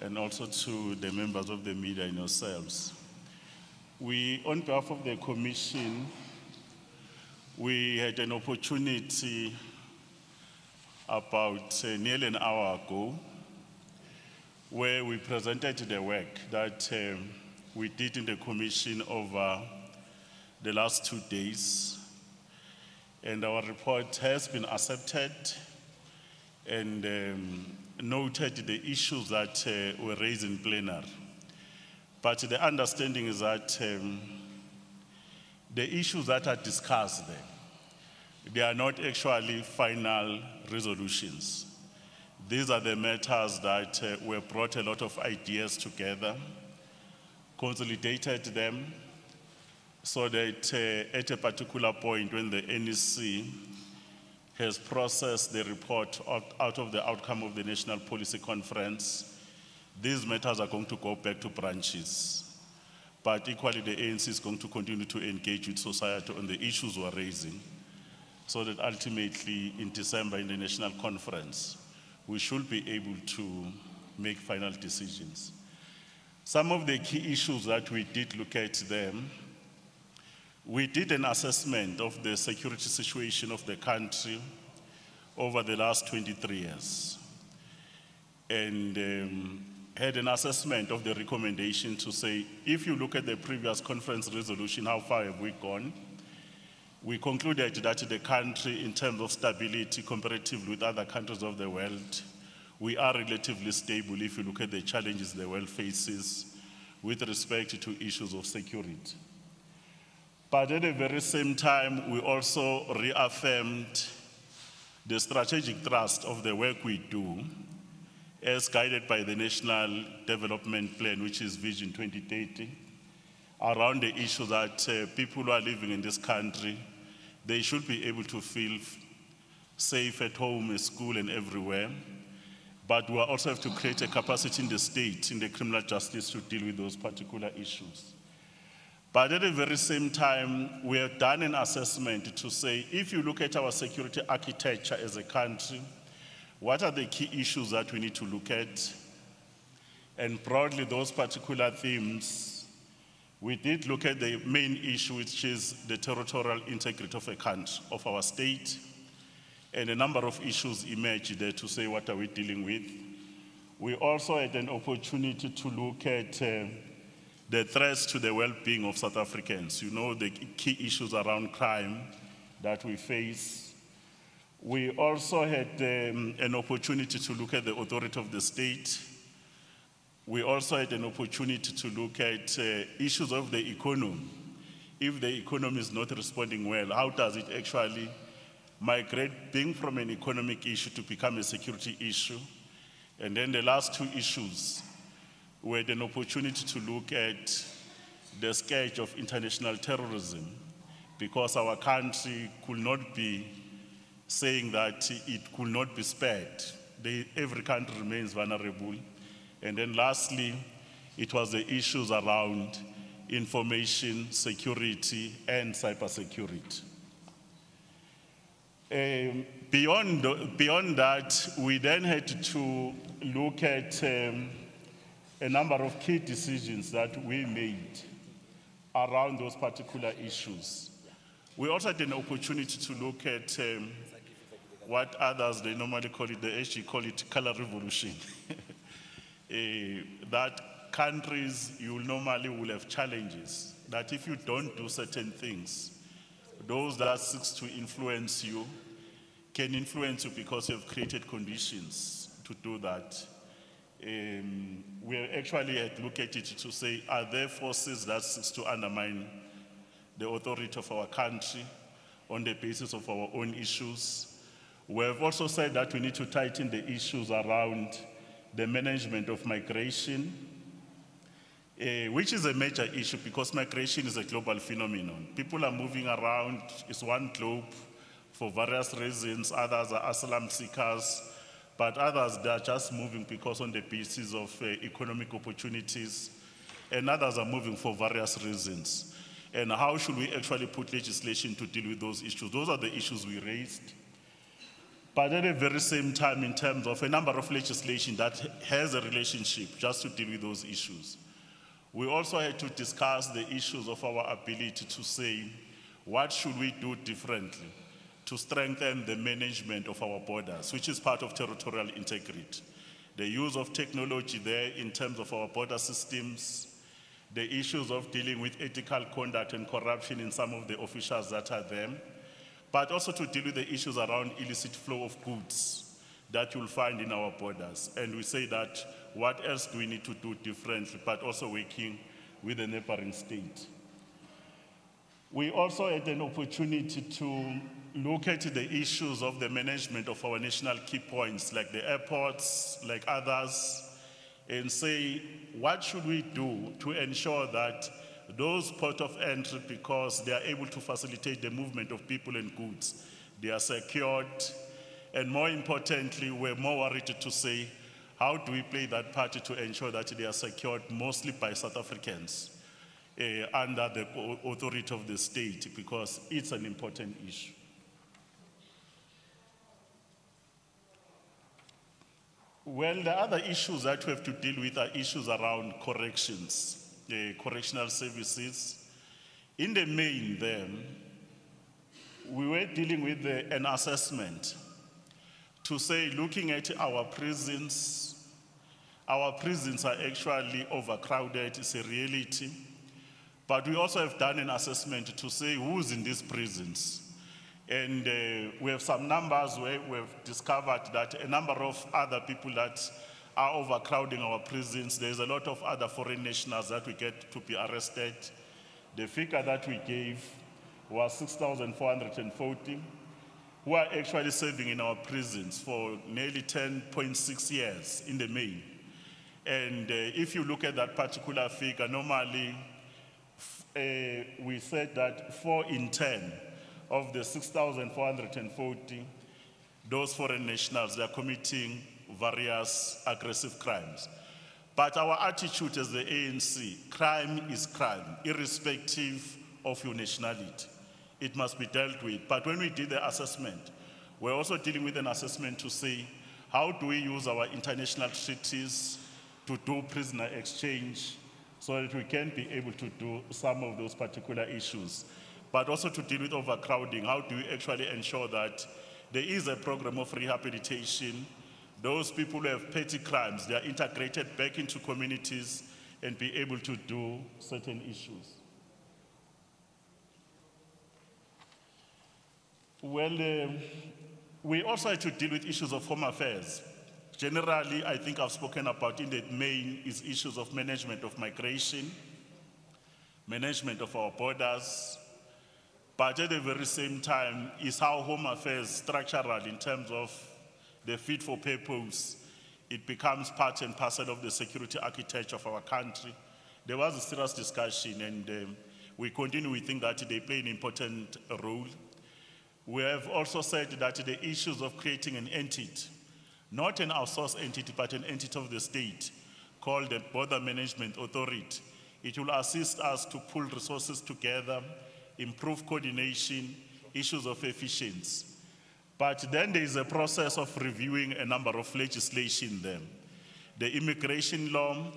and also to the members of the media and yourselves. We, on behalf of the Commission, we had an opportunity about nearly an hour ago where we presented the work that we did in the Commission over the last 2 days. And our report has been accepted and noted the issues that were raised in plenary. But the understanding is that the issues that are discussed there, they are not actually final resolutions. These are the matters that were brought a lot of ideas together, consolidated them, so that at a particular point when the NEC has processed the report out of the outcome of the National Policy Conference, these matters are going to go back to branches. But equally, the ANC is going to continue to engage with society on the issues we're raising, so that ultimately in December in the National Conference, we should be able to make final decisions. Some of the key issues that we did look at them, we did an assessment of the security situation of the country over the last 23 years. And had an assessment of the recommendation to say, if you look at the previous conference resolution, how far have we gone? We concluded that the country, in terms of stability comparatively with other countries of the world, we are relatively stable if you look at the challenges the world faces with respect to issues of security. But at the very same time, we also reaffirmed the strategic thrust of the work we do as guided by the National Development Plan, which is Vision 2030, around the issue that people who are living in this country, they should be able to feel safe at home, at school, and everywhere. But we also have to create a capacity in the state, in the criminal justice, to deal with those particular issues. But at the very same time, we have done an assessment to say, if you look at our security architecture as a country, what are the key issues that we need to look at? And broadly, those particular themes, we did look at the main issue, which is the territorial integrity of a country, of our state, and a number of issues emerged there to say, what are we dealing with? We also had an opportunity to look at the threats to the well-being of South Africans. You know, the key issues around crime that we face. We also had an opportunity to look at the authority of the state. We also had an opportunity to look at issues of the economy. If the economy is not responding well, how does it actually migrate being from an economic issue to become a security issue? And then the last two issues, we had an opportunity to look at the scourge of international terrorism, because our country could not be saying that it could not be spared. Every country remains vulnerable. And then lastly, it was the issues around information security and cybersecurity. Beyond that, we then had to look at a number of key decisions that we made around those particular issues. We also had an opportunity to look at what others, they normally call it, they actually call it color revolution. That countries, you normally will have challenges, that if you don't do certain things, those that seek to influence you can influence you because you've created conditions to do that. We actually had to look at it to say, are there forces that seek to undermine the authority of our country on the basis of our own issues? We have also said that we need to tighten the issues around the management of migration, which is a major issue because migration is a global phenomenon. People are moving around, it's one globe for various reasons. Others are asylum seekers, but others, they are just moving because on the basis of economic opportunities, and others are moving for various reasons. And how should we actually put legislation to deal with those issues? Those are the issues we raised. But at the very same time, in terms of a number of legislation that has a relationship just to deal with those issues. We also had to discuss the issues of our ability to say, what should we do differently to strengthen the management of our borders, which is part of territorial integrity. The use of technology there in terms of our border systems, the issues of dealing with ethical conduct and corruption in some of the officials that are there, but also to deal with the issues around illicit flow of goods that you'll find in our borders. And we say that what else do we need to do differently, but also working with the neighboring state. We also had an opportunity to look at the issues of the management of our national key points, like the airports, like others, and say, what should we do to ensure that those port of entry, because they are able to facilitate the movement of people and goods, they are secured, and more importantly, we're more worried to say, how do we play that part to ensure that they are secured mostly by South Africans under the authority of the state, because it's an important issue. Well, the other issues that we have to deal with are issues around corrections, correctional services. In the main then, we were dealing with an assessment to say, looking at our prisons are actually overcrowded, it's a reality. But we also have done an assessment to say who's in these prisons. And we have some numbers where we've discovered that a number of other people that are overcrowding our prisons, there's a lot of other foreign nationals that we get to be arrested. The figure that we gave was 6,440 who are actually serving in our prisons for nearly 10.6 years in the main. And if you look at that particular figure, normally we said that 4 in 10 of the 6,440, those foreign nationals, they are committing various aggressive crimes. But our attitude as the ANC, crime is crime, irrespective of your nationality. It must be dealt with. But when we did the assessment, we're also dealing with an assessment to say, how do we use our international treaties to do prisoner exchange so that we can be able to do some of those particular issues? But also to deal with overcrowding, how do we actually ensure that there is a program of rehabilitation? Those people who have petty crimes, they are integrated back into communities and be able to do certain issues. Well, we also had to deal with issues of home affairs. Generally, I think I've spoken about in the main is issues of management of migration, management of our borders, but at the very same time is how home affairs structural in terms of the fit for purpose. It becomes part and parcel of the security architecture of our country. There was a serious discussion, and we continue, we think that they play an important role. We have also said that the issues of creating an entity, not an outsourced entity, but an entity of the state called the Border Management Authority. It will assist us to pull resources together, improve coordination, issues of efficiency. But then there is a process of reviewing a number of legislation there. The immigration law,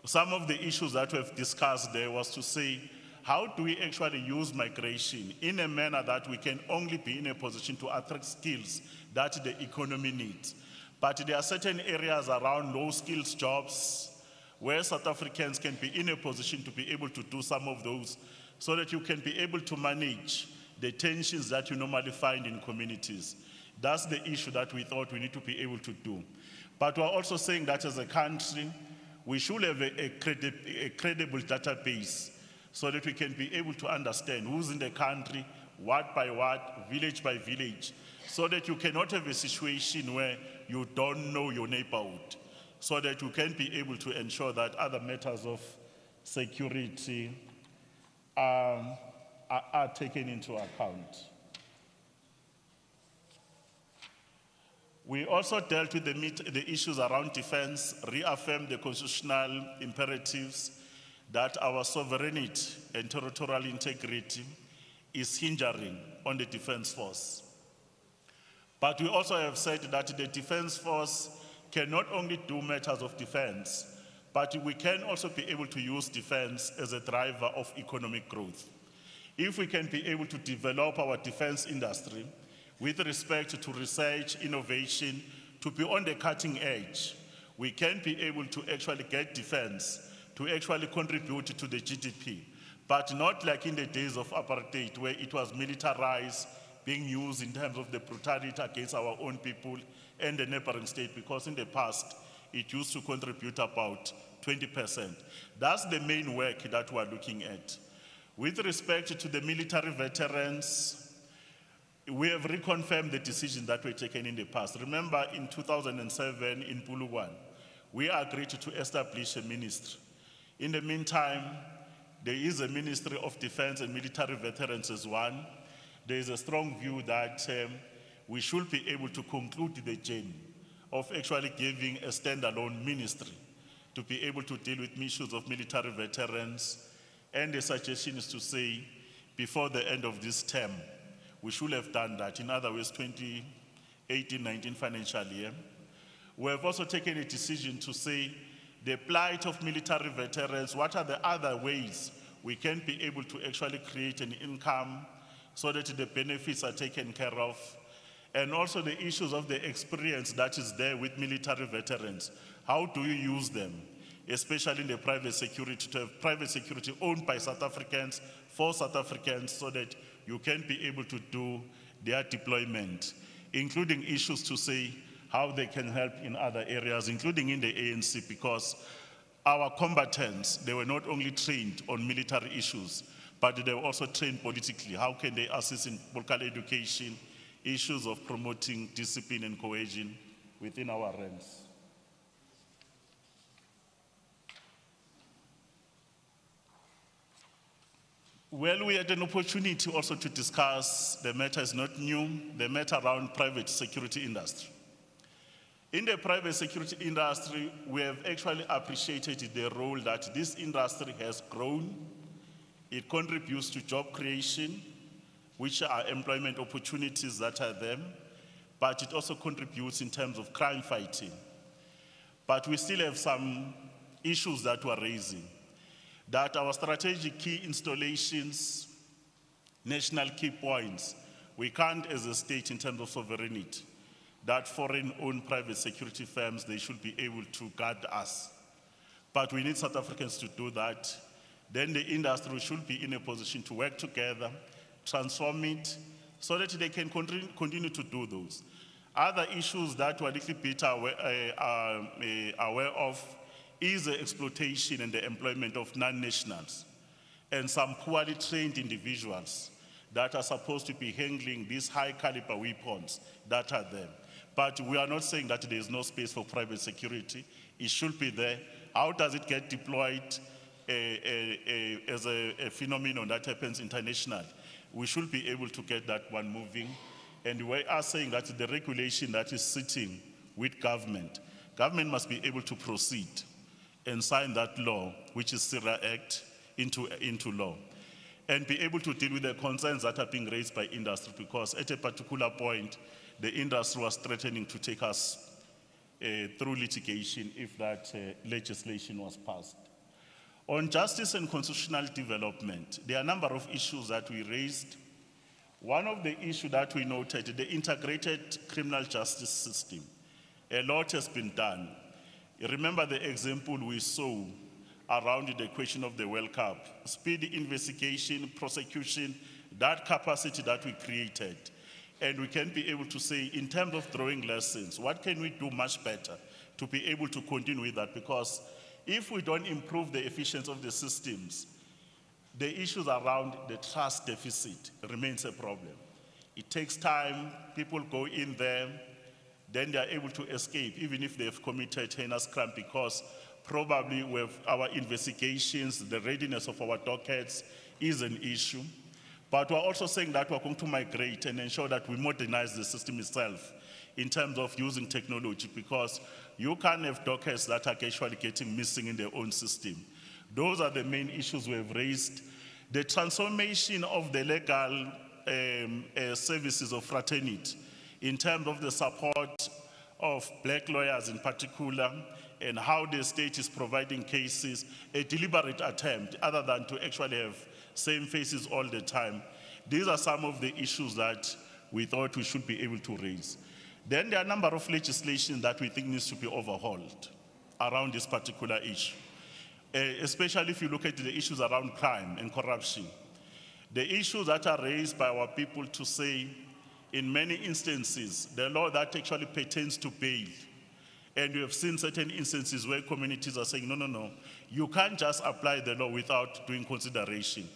some of the issues that we've discussed there was to say, how do we actually use migration in a manner that we can only be in a position to attract skills that the economy needs? But there are certain areas around low skills jobs where South Africans can be in a position to be able to do some of those so that you can be able to manage the tensions that you normally find in communities. That's the issue that we thought we need to be able to do. But we're also saying that as a country, we should have a credible database so that we can be able to understand who's in the country, what by what, village by village, so that you cannot have a situation where you don't know your neighborhood, so that you can be able to ensure that other matters of security are taken into account. We also dealt with the issues around defense, reaffirmed the constitutional imperatives that our sovereignty and territorial integrity is hindering on the defense force. But we also have said that the Defence Force can not only do matters of defense, but we can also be able to use defense as a driver of economic growth. If we can be able to develop our defense industry with respect to research, innovation, to be on the cutting edge, we can be able to actually get defense to actually contribute to the GDP, but not like in the days of apartheid where it was militarized, being used in terms of the brutality against our own people and the neighboring state, because in the past, it used to contribute about 20%. That's the main work that we're looking at. With respect to the military veterans, we have reconfirmed the decisions that were taken in the past. Remember, in 2007 in Puluwan, we agreed to establish a ministry. In the meantime, there is a Ministry of Defense and Military Veterans as one. There is a strong view that we should be able to conclude the journey of actually giving a standalone ministry to be able to deal with issues of military veterans. And the suggestion is to say, before the end of this term, we should have done that. In other words, 2018-19 financial year. We have also taken a decision to say, the plight of military veterans, what are the other ways we can be able to actually create an income so that the benefits are taken care of, and also the issues of the experience that is there with military veterans. How do you use them, especially in the private security, to have private security owned by South Africans, for South Africans, so that you can be able to do their deployment, including issues to say how they can help in other areas, including in the ANC, because our combatants, they were not only trained on military issues, but they were also trained politically. How can they assist in political education, issues of promoting discipline and cohesion within our ranks? Well, we had an opportunity also to discuss, the matter is not new, the matter around private security industry. In the private security industry, we have actually appreciated the role that this industry has grown. It contributes to job creation, which are employment opportunities that are there, but it also contributes in terms of crime fighting. But we still have some issues that we're raising, that our strategic key installations, national key points, we can't as a state in terms of sovereignty, that foreign-owned private security firms, they should be able to guard us. But we need South Africans to do that. Then the industry should be in a position to work together, transform it, so that they can continue to do those. Other issues that we're a little bit aware of is the exploitation and the employment of non-nationals and some poorly trained individuals that are supposed to be handling these high caliber weapons that are there. But we are not saying that there is no space for private security. It should be there. How does it get deployed as a phenomenon that happens internationally? We should be able to get that one moving. And we are saying that the regulation that is sitting with government must be able to proceed and sign that law, which is SIRA Act, into law, and be able to deal with the concerns that are being raised by industry, because at a particular point, the industry was threatening to take us through litigation if that legislation was passed. On justice and constitutional development, there are a number of issues that we raised. One of the issues that we noted, the integrated criminal justice system. A lot has been done. Remember the example we saw around the question of the World Cup. Speedy investigation, prosecution, that capacity that we created. And we can be able to say, in terms of drawing lessons, what can we do much better to be able to continue with that? Because if we don't improve the efficiency of the systems, the issues around the trust deficit remains a problem. It takes time, people go in there, then they are able to escape, even if they've committed heinous crime, because probably with our investigations, the readiness of our dockets is an issue. But we're also saying that we're going to migrate and ensure that we modernize the system itself in terms of using technology, because you can't have dockets that are actually getting missing in their own system. Those are the main issues we have raised. The transformation of the legal services of fraternity in terms of the support of black lawyers in particular, and how the state is providing cases, a deliberate attempt, other than to actually have same faces all the time. These are some of the issues that we thought we should be able to raise. Then there are a number of legislation that we think needs to be overhauled around this particular issue, especially if you look at the issues around crime and corruption. The issues that are raised by our people to say, in many instances, the law that actually pertains to bail, and we have seen certain instances where communities are saying, no, you can't just apply the law without doing consideration.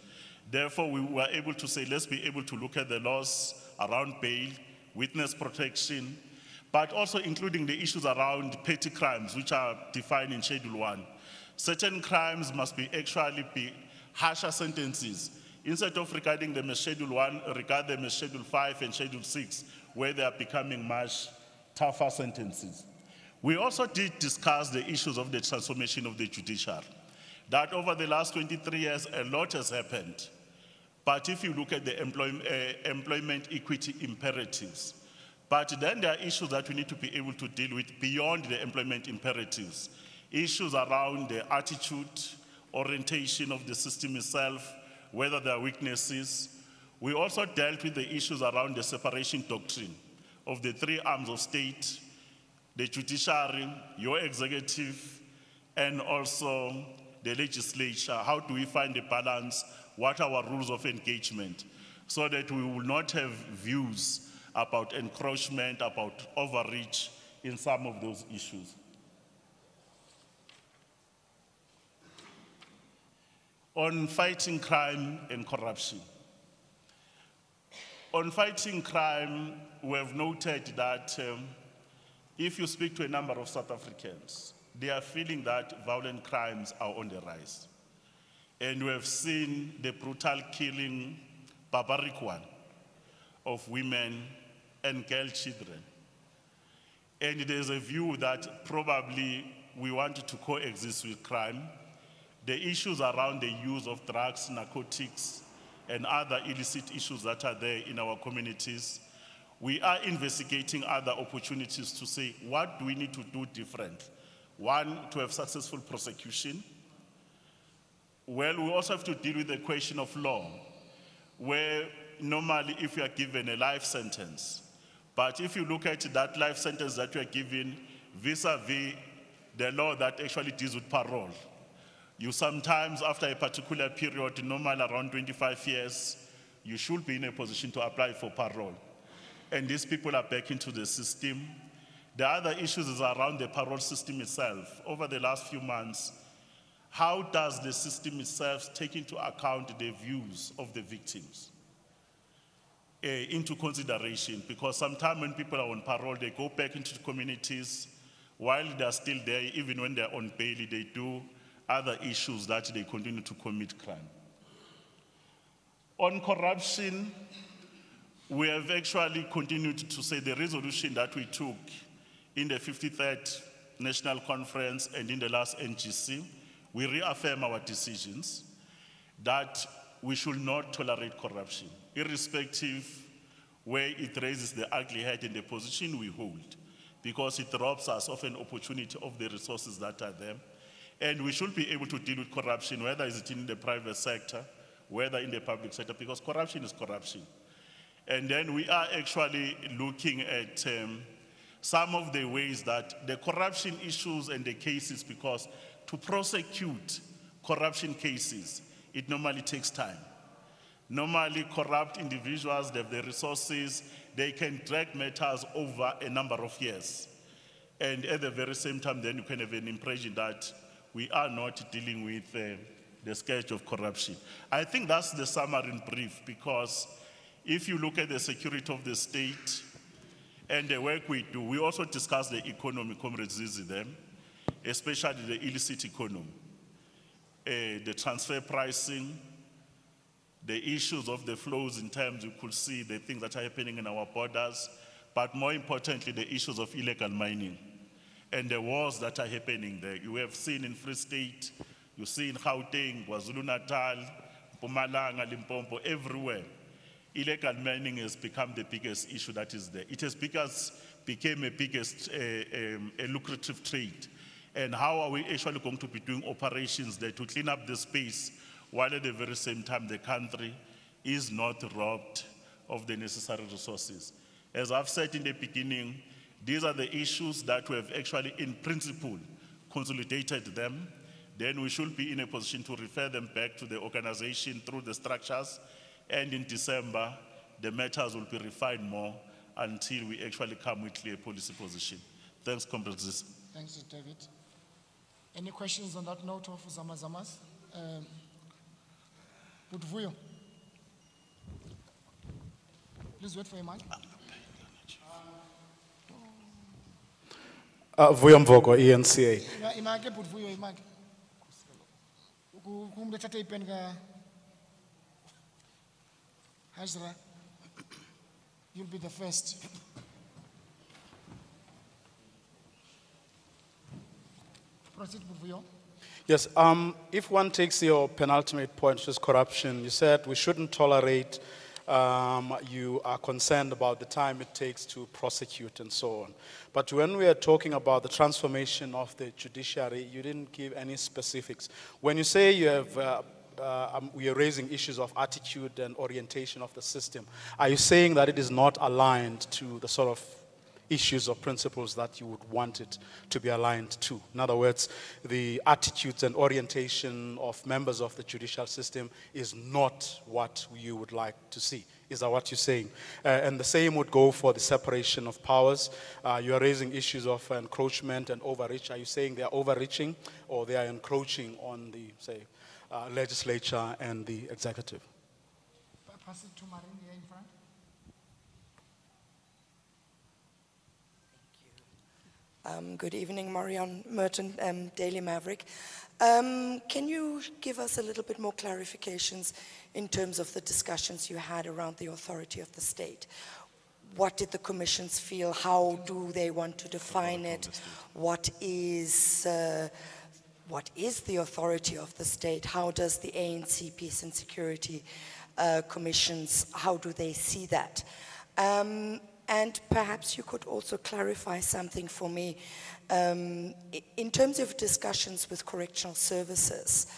Therefore, we were able to say, let's be able to look at the laws around bail, witness protection, but also including the issues around petty crimes, which are defined in Schedule 1. Certain crimes must be harsher sentences. Instead of regarding them as Schedule 1, regard them as Schedule 5 and Schedule 6, where they are becoming much tougher sentences. We also did discuss the issues of the transformation of the judiciary. That over the last 23 years, a lot has happened. But if you look at the employment equity imperatives, but then there are issues that we need to be able to deal with beyond the employment imperatives. Issues around the attitude, orientation of the system itself, whether there are weaknesses. We also dealt with the issues around the separation doctrine of the three arms of state, the judiciary, your executive, and also the legislature. How do we find a balance? What are our rules of engagement? So that we will not have views about encroachment, about overreach in some of those issues. On fighting crime and corruption. On fighting crime, we have noted that if you speak to a number of South Africans, they are feeling that violent crimes are on the rise. And we have seen the brutal killing, barbaric one, of women and girl children. And there's a view that probably we want to coexist with crime. The issues around the use of drugs, narcotics, and other illicit issues that are there in our communities, we are investigating other opportunities to say, what do we need to do different? One, to have successful prosecution. Well, we also have to deal with the question of law, where normally if you are given a life sentence, but if you look at that life sentence that you are given vis-a-vis the law that actually deals with parole, you sometimes, after a particular period, normally around 25 years, you should be in a position to apply for parole. And these people are back into the system. The other issues is around the parole system itself. Over the last few months, how does the system itself take into account the views of the victims into consideration? Because sometimes when people are on parole, they go back into the communities. While they're still there, even when they're on bail, they do other issues that they continue to commit crime. On corruption, we have actually continued to say the resolution that we took in the 53rd National Conference and in the last NGC, we reaffirm our decisions that we should not tolerate corruption, irrespective where it raises the ugly head in the position we hold, because it robs us of an opportunity of the resources that are there. And we should be able to deal with corruption, whether it's in the private sector, whether in the public sector, because corruption is corruption. And then we are actually looking at some of the ways that the corruption issues and the cases, because to prosecute corruption cases, it normally takes time. Normally, corrupt individuals, they have the resources, they can drag matters over a number of years. And at the very same time, then you can have an impression that we are not dealing with the scourge of corruption. I think that's the summary in brief, because if you look at the security of the state and the work we do, we also discuss the economy, Comrade Zizi, them, especially the illicit economy, the transfer pricing, the issues of the flows in terms you could see the things that are happening in our borders, but more importantly, the issues of illegal mining and the wars that are happening there. You have seen in Free State, you see in Gauteng, KwaZulu-Natal, Mpumalanga, Limpopo, everywhere. illegal mining has become the biggest issue that is there. It has became a biggest a lucrative trade. And how are we actually going to be doing operations there to clean up the space while at the very same time the country is not robbed of the necessary resources? As I've said in the beginning, these are the issues that we have actually in principle consolidated them. Then we should be in a position to refer them back to the organization through the structures. And in December, the matters will be refined more until we actually come with clear policy position. Thanks, comrades. Thanks, David. Any questions on that note of Zamazamas? Budvuyo. Please wait for your mic. Vuyamvoko, eNCA. Imake Budvuyo, imake. Kumlethatha ipen ka Hajra. You'll be the first. Proceed, Budvuyo. Yes, if one takes your penultimate point, which is corruption, you said we shouldn't tolerate, you are concerned about the time it takes to prosecute and so on. But when we are talking about the transformation of the judiciary, you didn't give any specifics. When you say you have, we are raising issues of attitude and orientation of the system, are you saying that it is not aligned to the sort of issues or principles that you would want it to be aligned to? In other words, the attitudes and orientation of members of the judicial system is not what you would like to see. Is that what you're saying? And the same would go for the separation of powers. You are raising issues of encroachment and overreach. Are you saying they are overreaching or they are encroaching on the, say, legislature and the executive? Pass it to Marin here in front. Good evening, Marion Merton, Daily Maverick. Can you give us a little bit more clarifications in terms of the discussions you had around the authority of the state? What did the commissions feel? How do they want to define it? What is the authority of the state? How does the ANC Peace and Security Commissions, how do they see that? And perhaps you could also clarify something for me. In terms of discussions with correctional services,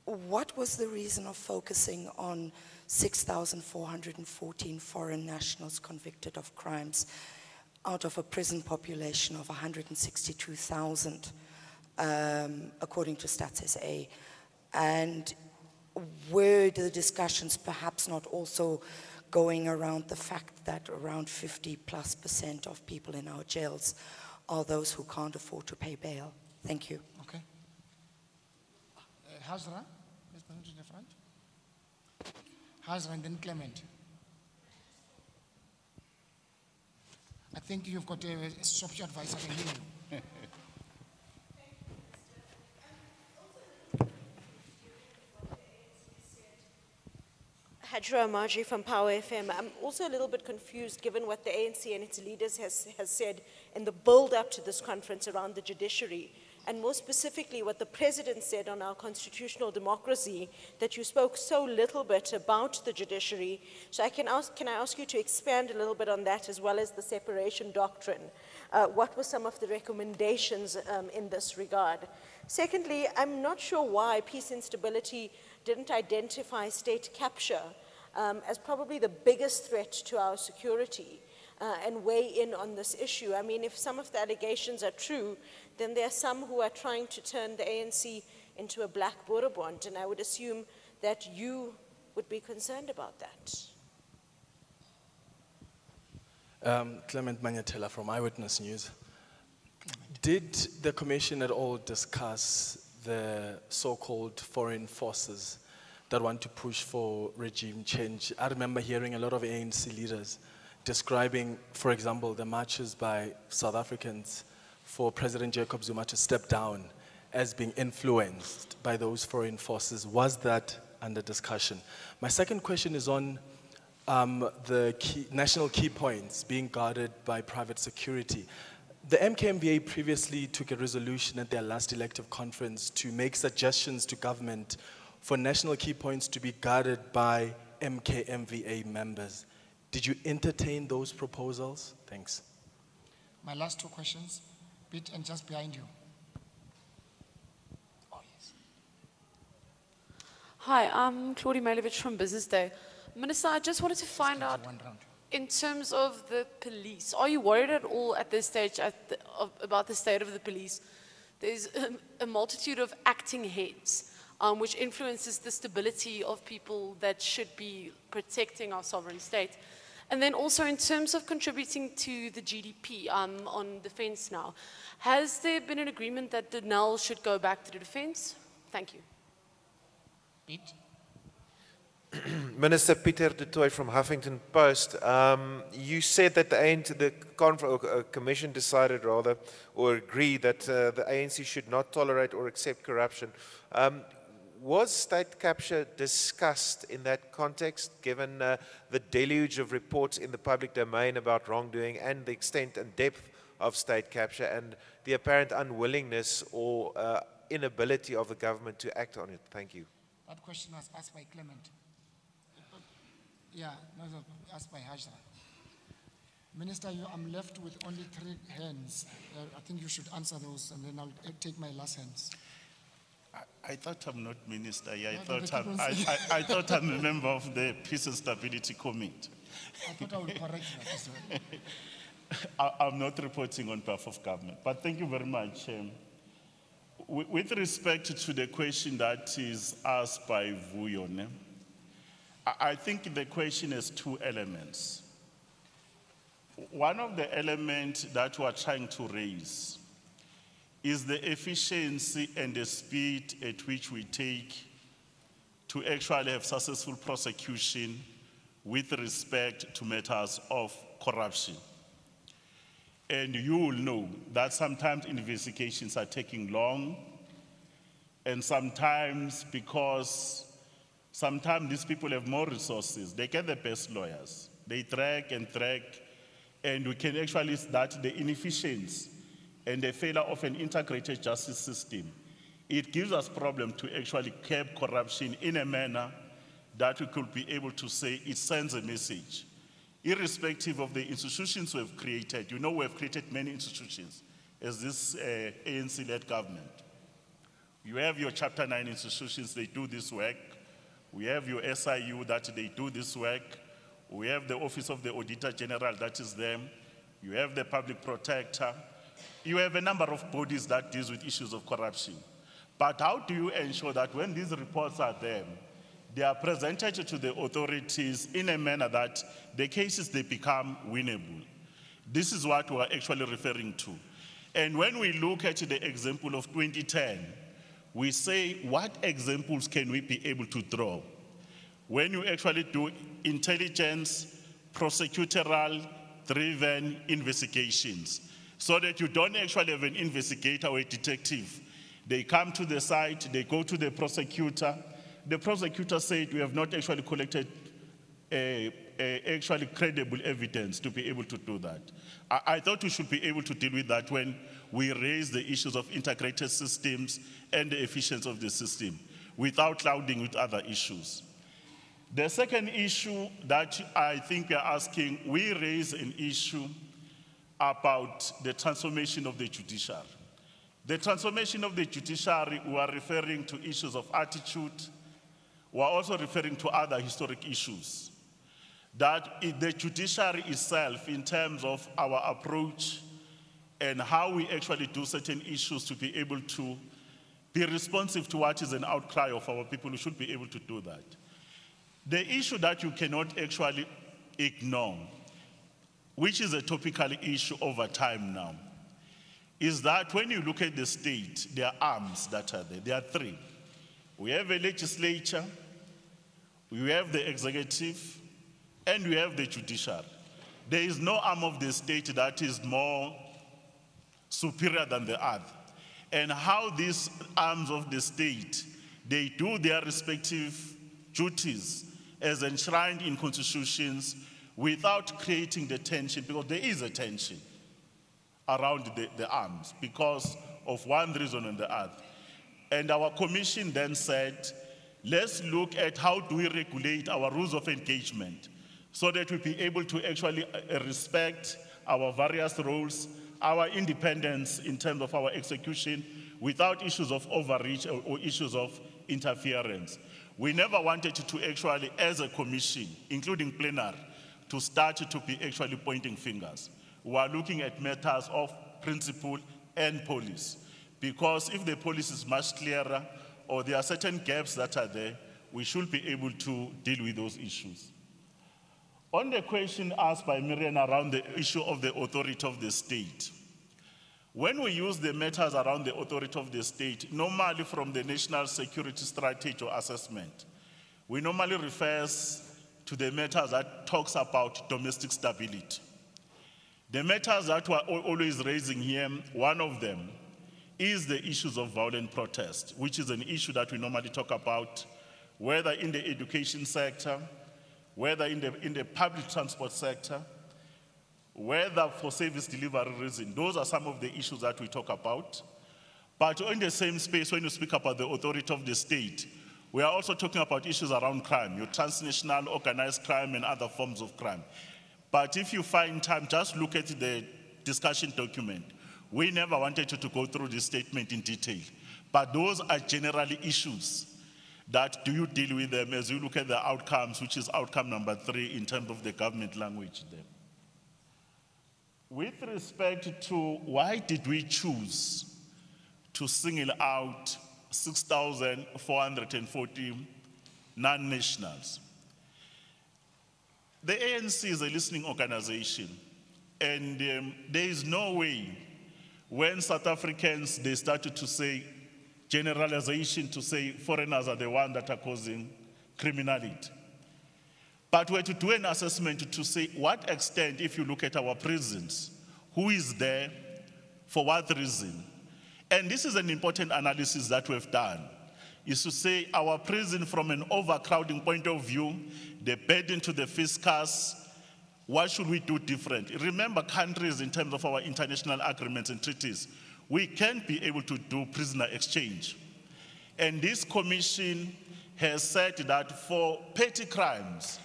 what was the reason of focusing on 6,414 foreign nationals convicted of crimes out of a prison population of 162,000, according to Stats SA? And were the discussions perhaps not also going around the fact that around 50+% of people in our jails are those who can't afford to pay bail? Thank you. Okay. Hazra, let's bring to the front. Hazra and then Clement. I think you've got a software advice, I can hear you. Hajra Amaji from Power FM. I'm also a little bit confused given what the ANC and its leaders has said in the build-up to this conference around the judiciary, and more specifically what the President said on our constitutional democracy, that you spoke so little bit about the judiciary. So can I ask you to expand a little bit on that, as well as the separation doctrine? What were some of the recommendations in this regard? Secondly, I'm not sure why peace and stability didn't identify state capture as probably the biggest threat to our security and weigh in on this issue. I mean, if some of the allegations are true, then there are some who are trying to turn the ANC into a black Boerebond, and I would assume that you would be concerned about that. Clement Manyatela from Eyewitness News. Did the Commission at all discuss the so-called foreign forces that want to push for regime change? I remember hearing a lot of ANC leaders describing, for example, the marches by South Africans for President Jacob Zuma to step down as being influenced by those foreign forces. Was that under discussion? My second question is on the national key points being guarded by private security. The MKMVA previously took a resolution at their last elective conference to make suggestions to government for national key points to be guarded by MKMVA members. Did you entertain those proposals? Thanks. My last two questions, Pete, and just behind you. Oh, yes. Hi, I'm Claudia Malevich from Business Day. Minister, I just wanted to find out, One round. in terms of the police, are you worried at all at this stage about the state of the police? There's a multitude of acting heads, which influences the stability of people that should be protecting our sovereign state. And then also in terms of contributing to the GDP on defense now, has there been an agreement that the NEL should go back to the defense? Thank you. Pete? Minister Pieter de Tooy from Huffington Post, you said that the commission decided rather, or agreed that the ANC should not tolerate or accept corruption. Was state capture discussed in that context, given the deluge of reports in the public domain about wrongdoing and the extent and depth of state capture and the apparent unwillingness or inability of the government to act on it? Thank you. That question was asked by Clement. Yeah, no, asked by Hajra. Minister, I'm left with only 3 hands. I think you should answer those, and then I'll take my last hands. I thought I'm not minister. Yeah, No, I thought I'm a member of the Peace and Stability Committee. I thought I would correct that as well. I'm not reporting on behalf of government, but thank you very much. With respect to the question that is asked by Vuyon, I think the question has 2 elements. One of the elements that we are trying to raise is the efficiency and the speed at which we take to actually have successful prosecution with respect to matters of corruption. And you will know that sometimes investigations are taking long, and sometimes because sometimes these people have more resources, they get the best lawyers. They track, and we can actually start the inefficiency and the failure of an integrated justice system. It gives us problem to actually curb corruption in a manner that we could be able to say it sends a message. Irrespective of the institutions we have created, you know we have created many institutions as this ANC-led government. You have your Chapter 9 institutions, they do this work. We have your SIU that they do this work. We have the Office of the Auditor General that is them. You have the Public Protector. You have a number of bodies that deal with issues of corruption. But how do you ensure that when these reports are there, they are presented to the authorities in a manner that the cases, they become winnable? This is what we are actually referring to. And when we look at the example of 2010, we say, what examples can we be able to draw? When you actually do intelligence, prosecutorial-driven investigations, so that you don't actually have an investigator or a detective. They come to the site, they go to the prosecutor. The prosecutor said, we have not actually collected actually credible evidence to be able to do that. I thought we should be able to deal with that when we raise the issues of integrated systems and the efficiency of the system without clouding with other issues. The second issue that I think we are asking, we raise an issue about the transformation of the judiciary. The transformation of the judiciary, we are referring to issues of attitude. We are also referring to other historic issues. That the judiciary itself, in terms of our approach and how we actually do certain issues to be able to be responsive to what is an outcry of our people, we should be able to do that. The issue that you cannot actually ignore, which is a topical issue over time now, is that when you look at the state, there are arms that are there. There are 3. We have a legislature, we have the executive, and we have the judiciary. There is no arm of the state that is more superior than the other. And how these arms of the state, they do their respective duties as enshrined in constitutions without creating the tension, because there is a tension around the arms because of one reason or the other. And our commission then said, let's look at how do we regulate our rules of engagement so that we be able to actually respect our various roles, our independence in terms of our execution without issues of overreach or issues of interference. We never wanted to actually, as a commission, including plenary, to start to be actually pointing fingers. We are looking at matters of principle and policy. Because if the policy is much clearer or there are certain gaps that are there, we should be able to deal with those issues. On the question asked by Miriam around the issue of the authority of the state, when we use the matters around the authority of the state, normally from the National Security Strategy or Assessment, we normally refer to the matters that talks about domestic stability. The matters that we're always raising here, one of them is the issues of violent protest, which is an issue that we normally talk about, whether in the education sector, whether in the public transport sector, whether for service delivery reason. Those are some of the issues that we talk about. But in the same space, when you speak about the authority of the state, we are also talking about issues around crime, your transnational organized crime and other forms of crime. But if you find time, just look at the discussion document. We never wanted to go through this statement in detail. But those are generally issues that do you deal with them as you look at the outcomes, which is outcome number 3 in terms of the government language there. With respect to why did we choose to single out 6,440 non-nationals? The ANC is a listening organization, and there is no way when South Africans, they started to say generalization to say foreigners are the ones that are causing criminality. But we had to do an assessment to say what extent, if you look at our prisons, who is there, for what reason. And this is an important analysis that we've done, is to say our prison from an overcrowding point of view, the burden to the fiscus, what should we do different? Remember, countries in terms of our international agreements and treaties, we can't be able to do prisoner exchange. And this commission has said that for petty crimes,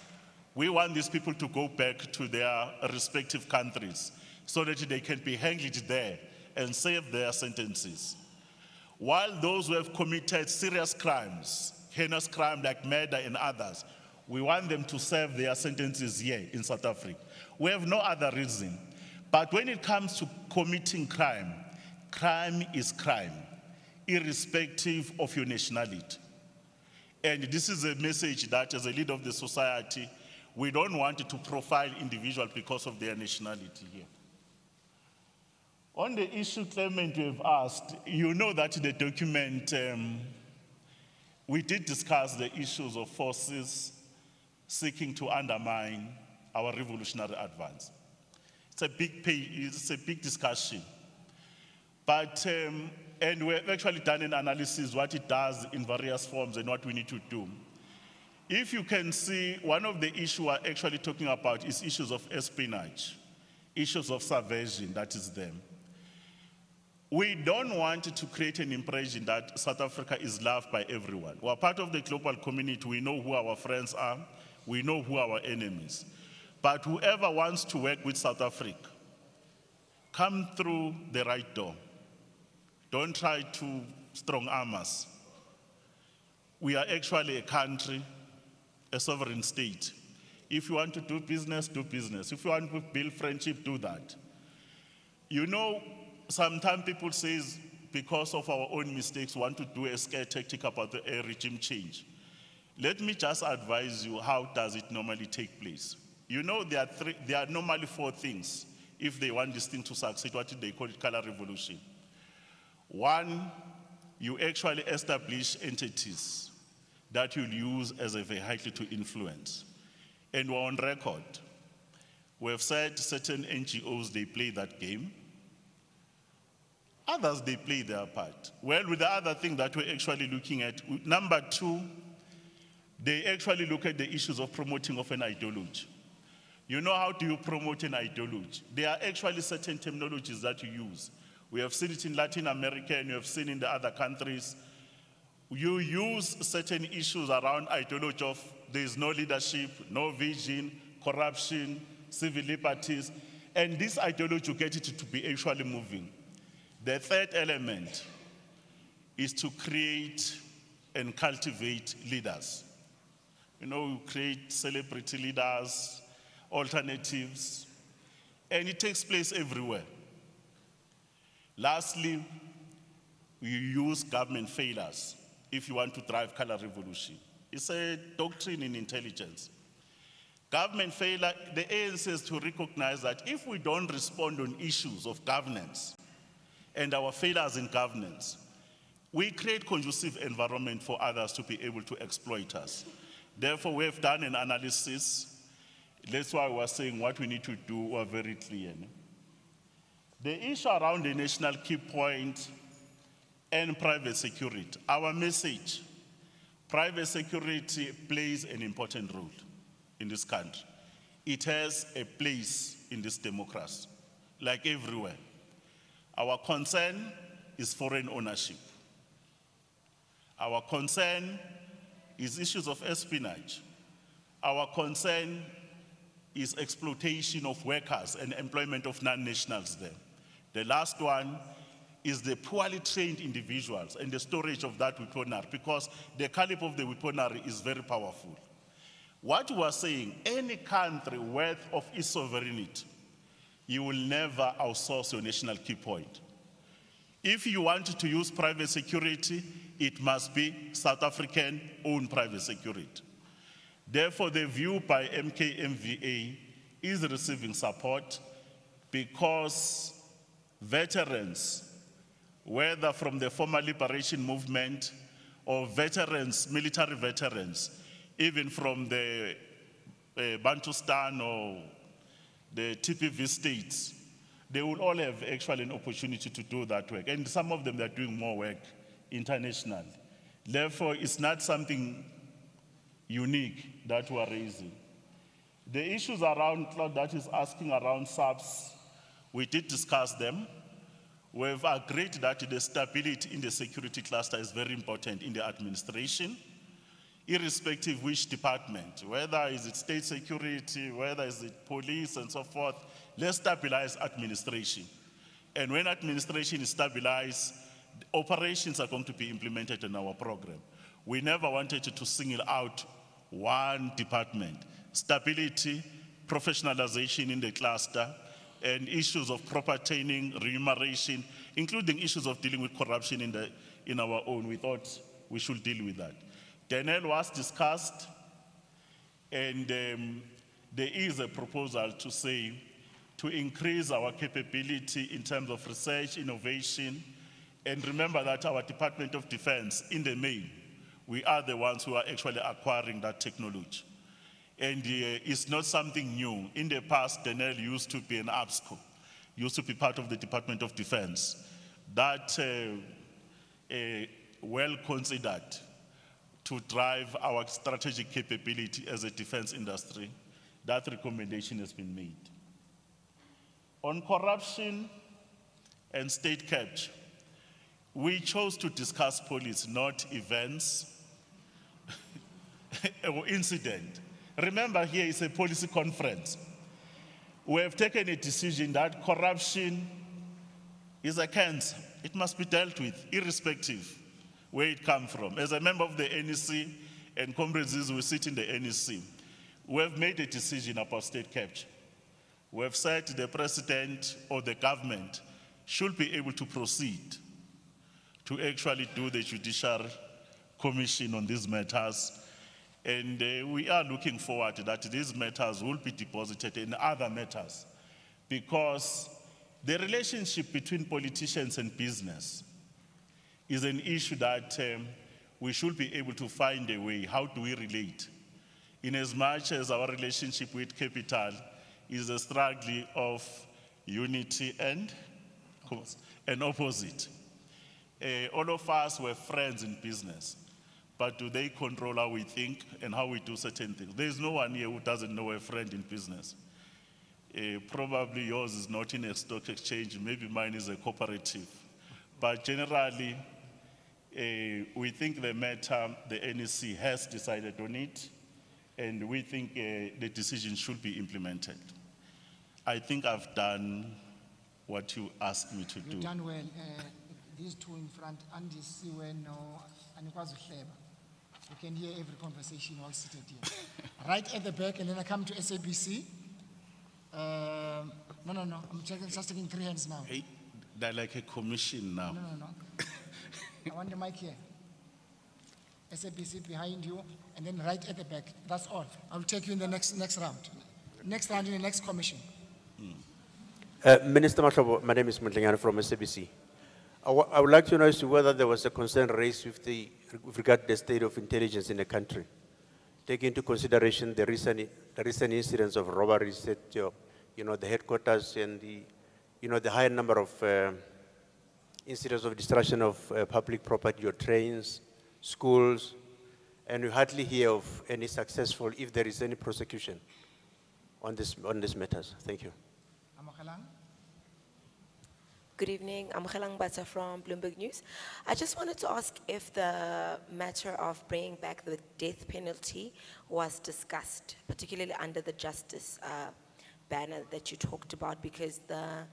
we want these people to go back to their respective countries so that they can be hanged there and serve their sentences. While those who have committed serious crimes, heinous crimes like murder and others, we want them to serve their sentences here in South Africa. We have no other reason. But when it comes to committing crime, crime is crime, irrespective of your nationality. And this is a message that as a leader of the society, we don't want to profile individuals because of their nationality here. On the issue Clement you have asked, you know that the document, we did discuss the issues of forces seeking to undermine our revolutionary advance. It's a big discussion. But, and we've actually done an analysis what it does in various forms and what we need to do. If you can see, one of the issues we're actually talking about is issues of espionage, issues of subversion, that is them. We don't want to create an impression that South Africa is loved by everyone. We're part of the global community. We know who our friends are. We know who our enemies. But whoever wants to work with South Africa, come through the right door. Don't try to strong arm us. We are actually a country, a sovereign state. If you want to do business, do business. If you want to build friendship, do that. You know, sometimes people say because of our own mistakes, we want to do a scare tactic about a regime change. Let me just advise you how does it normally take place. You know, there are normally 4 things if they want this thing to succeed, what they call it color revolution. 1, you actually establish entities that you'll use as a vehicle to influence. And we're on record. We've said certain NGOs, they play that game. Others, they play their part. Well, with the other thing that we're actually looking at, number 2, they actually look at the issues of promoting of an ideology. You know, how do you promote an ideology? There are actually certain terminologies that you use. We have seen it in Latin America and we have seen in the other countries. you use certain issues around ideology of there is no leadership, no vision, corruption, civil liberties, and this ideology you get it to be actually moving. The third element is to create and cultivate leaders. You know, you create celebrity leaders, alternatives, and it takes place everywhere. Lastly, you use government failures if you want to drive color revolution. It's a doctrine in intelligence. Government failure, the ANC is to recognize that if we don't respond on issues of governance and our failures in governance, we create conducive environment for others to be able to exploit us. Therefore, we have done an analysis. That's why we're saying what we need to do are very clear. The issue around the national key point and private security. Our message, private security plays an important role in this country. It has a place in this democracy, like everywhere. Our concern is foreign ownership. Our concern is issues of espionage. Our concern is exploitation of workers and employment of non-nationals there. The last one is the poorly trained individuals and the storage of that weaponry, because the caliber of the weaponry is very powerful. What we are saying, any country worth of its sovereignty, you will never outsource your national key point. If you want to use private security, it must be South African owned private security. Therefore, the view by MKMVA is receiving support because veterans, whether from the former liberation movement or veterans, military veterans, even from the Bantustan or the TPV states, they will all have actually an opportunity to do that work. And some of them are doing more work internationally. Therefore, it's not something unique that we're raising. The issues around Claude that is asking around SAPS, we did discuss them. We've agreed that the stability in the security cluster is very important in the administration, irrespective of which department, whether is it state security, whether is it police and so forth. Let's stabilize administration. And when administration is stabilized, operations are going to be implemented in our program. We never wanted to single out one department. Stability, professionalization in the cluster, and issues of proper training, remuneration, including issues of dealing with corruption in our own. We thought we should deal with that. Denel was discussed, and there is a proposal to say to increase our capability in terms of research, innovation, and remember that our Department of Defense, in the main, we are the ones who are actually acquiring that technology. And it's not something new. In the past, Denel used to be an ABSCO, used to be part of the Department of Defense. That well considered to drive our strategic capability as a defense industry. That recommendation has been made. On corruption and state capture, we chose to discuss policy, not events or incident. Remember, here is a policy conference. We have taken a decision that corruption is a cancer. It must be dealt with, irrespective where it comes from. As a member of the NEC, and comrades who sit in the NEC, we have made a decision about state capture. We have said the president or the government should be able to proceed to actually do the judicial commission on these matters. And we are looking forward that these matters will be deposited in other matters, because the relationship between politicians and business is an issue that we should be able to find a way. How do we relate? In as much as our relationship with capital is a struggle of unity and opposite. All of us were friends in business, but do they control how we think and how we do certain things? There's no one here who doesn't know a friend in business. Probably yours is not in a stock exchange, maybe mine is a cooperative. But generally, We think the matter, the NEC has decided on it, and we think the decision should be implemented. I think I've done what you asked me to do. You've done well. These two in front, Andy Siwen or Anikwazu Hleba. You can hear every conversation while seated here. Right at the back, and then I come to SABC. No, I'm just taking 3 hands now. Hey, they're like a commission now. No. I want the mic here. SABC behind you, and then right at the back. That's all. I'll take you in the next round. Next round in the next commission. Minister Mashabo, my name is Mutlinyana from SABC. I would like to know as to whether there was a concern raised with regard to the state of intelligence in the country, taking into consideration the recent incidents of robberies at the headquarters and the high number of incidents of destruction of public property, your trains, schools, and we hardly hear of any successful, if there is any prosecution on these matters. Thank you. Good evening, I'm Khelang Bata from Bloomberg News. I just wanted to ask if the matter of bringing back the death penalty was discussed, particularly under the justice banner that you talked about, because the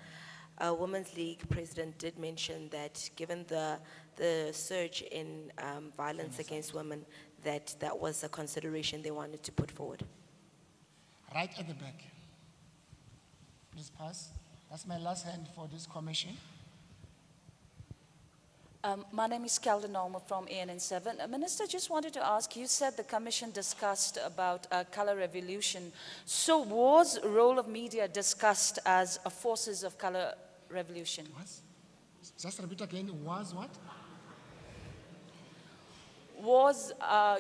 Women's League president did mention that given the surge in violence against women, that was a consideration they wanted to put forward. Right at the back. Please pass. That's my last hand for this commission. My name is Kelda Norma from ANN7. Minister, just wanted to ask, you said the commission discussed about color revolution. So was role of media discussed as a forces of color revolution? Was? Just repeat again, was what? Was,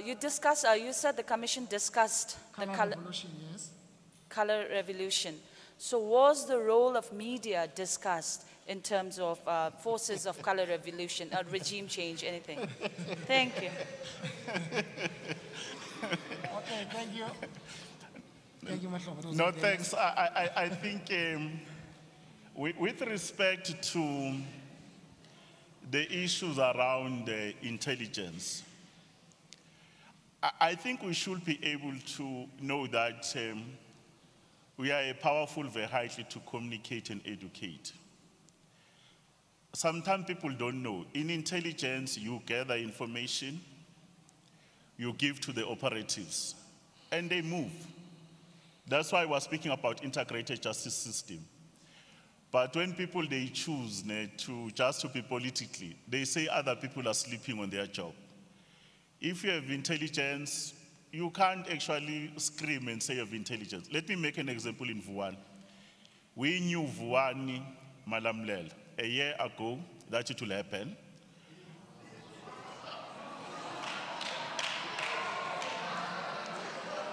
you said the commission discussed the color revolution, yes. Color revolution. So was the role of media discussed in terms of forces of color revolution, regime change, anything? Thank you. Okay, thank you. Thank you, Mahlobo. No, thanks. I think with respect to the issues around intelligence, I think we should be able to know that we are a powerful vehicle to communicate and educate. Sometimes people don't know. In intelligence, you gather information, you give to the operatives, and they move. That's why I was speaking about integrated justice system. But when people, they choose just to be politically, they say other people are sleeping on their job. If you have intelligence, you can't actually scream and say you have intelligence. Let me make an example in Vuan. We knew Vuani Malamlel a year ago that it will happen.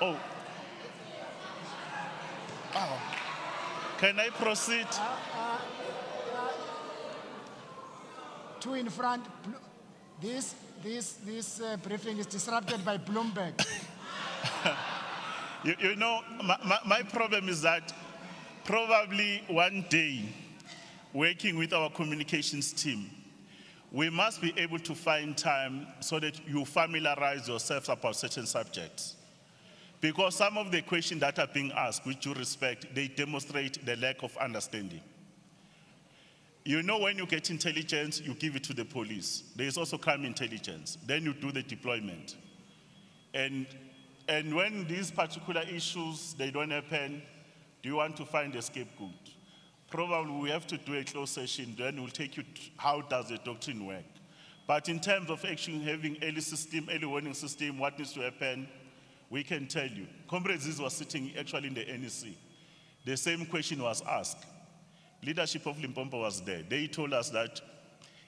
Oh. Oh. Can I proceed? Two in front. This briefing is disrupted by Bloomberg. You know, my problem is that probably one day, working with our communications team, we must be able to find time so that you familiarize yourselves about certain subjects. Because some of the questions that are being asked, with due respect, they demonstrate the lack of understanding. You know, when you get intelligence, you give it to the police. There is also crime intelligence. Then you do the deployment. And when these particular issues, they don't happen, do you want to find a scapegoat? Probably we have to do a closed session, then we'll take you to how does the doctrine work. But in terms of actually having early warning system, what needs to happen, we can tell you. Comrade Ziz was sitting actually in the NEC. The same question was asked. Leadership of Limpopo was there. They told us that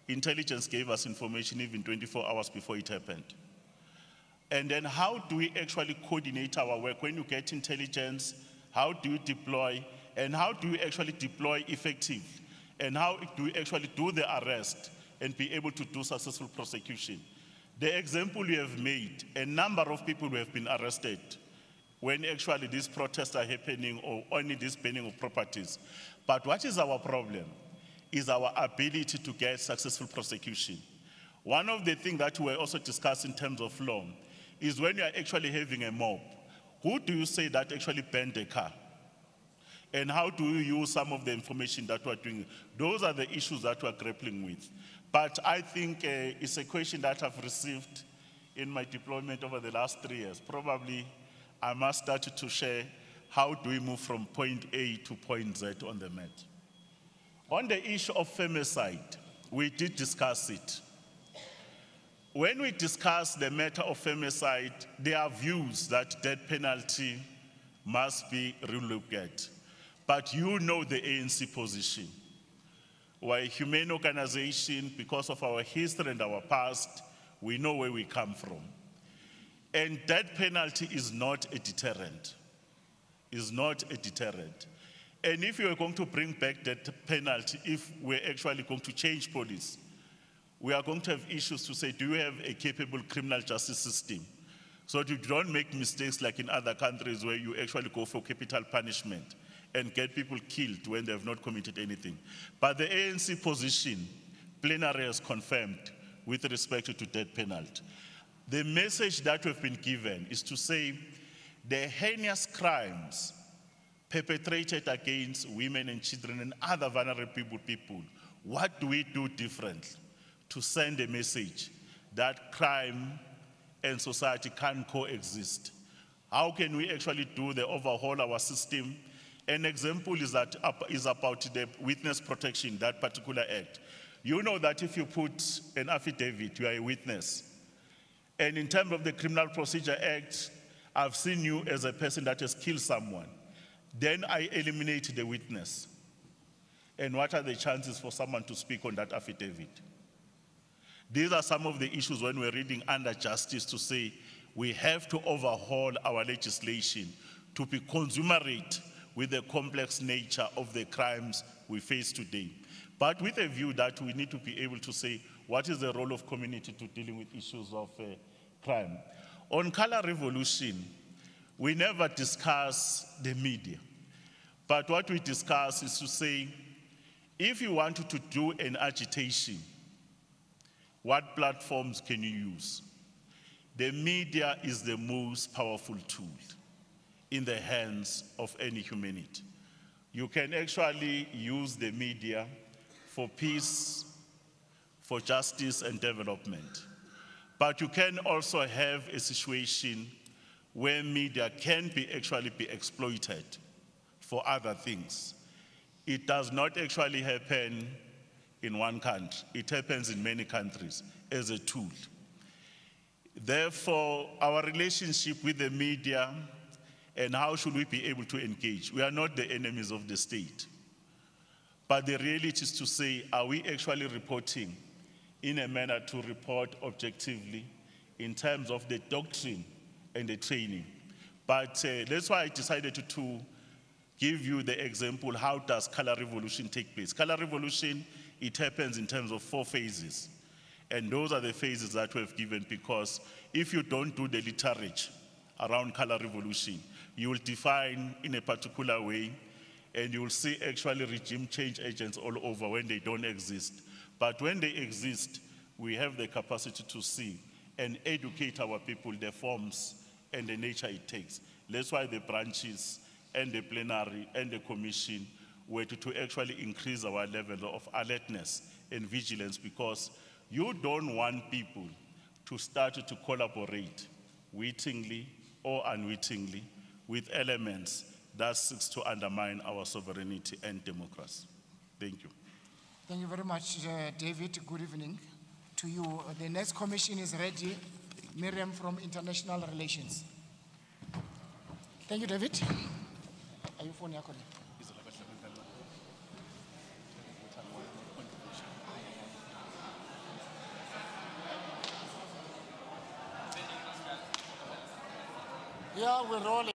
intelligence gave us information even 24 hours before it happened. And then how do we actually coordinate our work? When you get intelligence, how do you deploy? And how do you actually deploy effectively? And how do we actually do the arrest and be able to do successful prosecution? The example you have made, a number of people who have been arrested when actually these protests are happening or only this burning of properties. But what is our problem? Is our ability to get successful prosecution. One of the things that we also discussed in terms of law is when you are actually having a mob, who do you say that actually banned the car? And how do you use some of the information that we're doing? Those are the issues that we're grappling with. But I think it's a question that I've received in my deployment over the last 3 years. Probably I must start to share how do we move from point A to point Z on the map. On the issue of femicide, we did discuss it. When we discuss the matter of femicide, there are views that death penalty must be relooked at. But you know the ANC position. We're a humane organization. Because of our history and our past, we know where we come from. And death penalty is not a deterrent. Is not a deterrent. And if you're going to bring back death penalty, if we're actually going to change police, we are going to have issues to say, do you have a capable criminal justice system? So that you don't make mistakes like in other countries where you actually go for capital punishment and get people killed when they have not committed anything. But the ANC position, plenary has confirmed with respect to death penalty. The message that we've been given is to say the heinous crimes perpetrated against women and children and other vulnerable people, what do we do differently to send a message that crime and society can coexist? How can we actually do the overhaul our system? An example is about the witness protection, that particular act. You know that if you put an affidavit, you are a witness. And in terms of the Criminal Procedure Act, I've seen you as a person that has killed someone. Then I eliminate the witness. And what are the chances for someone to speak on that affidavit? These are some of the issues when we're reading under justice to say we have to overhaul our legislation to be consummate with the complex nature of the crimes we face today. But with a view that we need to be able to say what is the role of community to dealing with issues of crime. On color revolution, we never discuss the media. But what we discuss is to say, if you wanted to do an agitation, what platforms can you use? The media is the most powerful tool in the hands of any humanity. You can actually use the media for peace, for justice and development. But you can also have a situation where media can actually be exploited for other things. It does not actually happen in one country. It happens in many countries as a tool. Therefore, our relationship with the media and how should we be able to engage? We are not the enemies of the state. But the reality is to say, are we actually reporting in a manner to report objectively in terms of the doctrine and the training? But that's why I decided to give you the example, how does color revolution take place? Color revolution, it happens in terms of 4 phases. And those are the phases that we have given, because if you don't do the literature around color revolution, you will define in a particular way, and you will see actually regime change agents all over when they don't exist. But when they exist, we have the capacity to see and educate our people the forms and the nature it takes. That's why the branches and the plenary and the commission were to actually increase our level of alertness and vigilance, because you don't want people to start to collaborate wittingly or unwittingly with elements that seeks to undermine our sovereignty and democracy. Thank you. Thank you very much, David. Good evening to you. The next commission is ready. Miriam from International Relations. Thank you, David. Are you phone yakho? Yeah, we're rolling.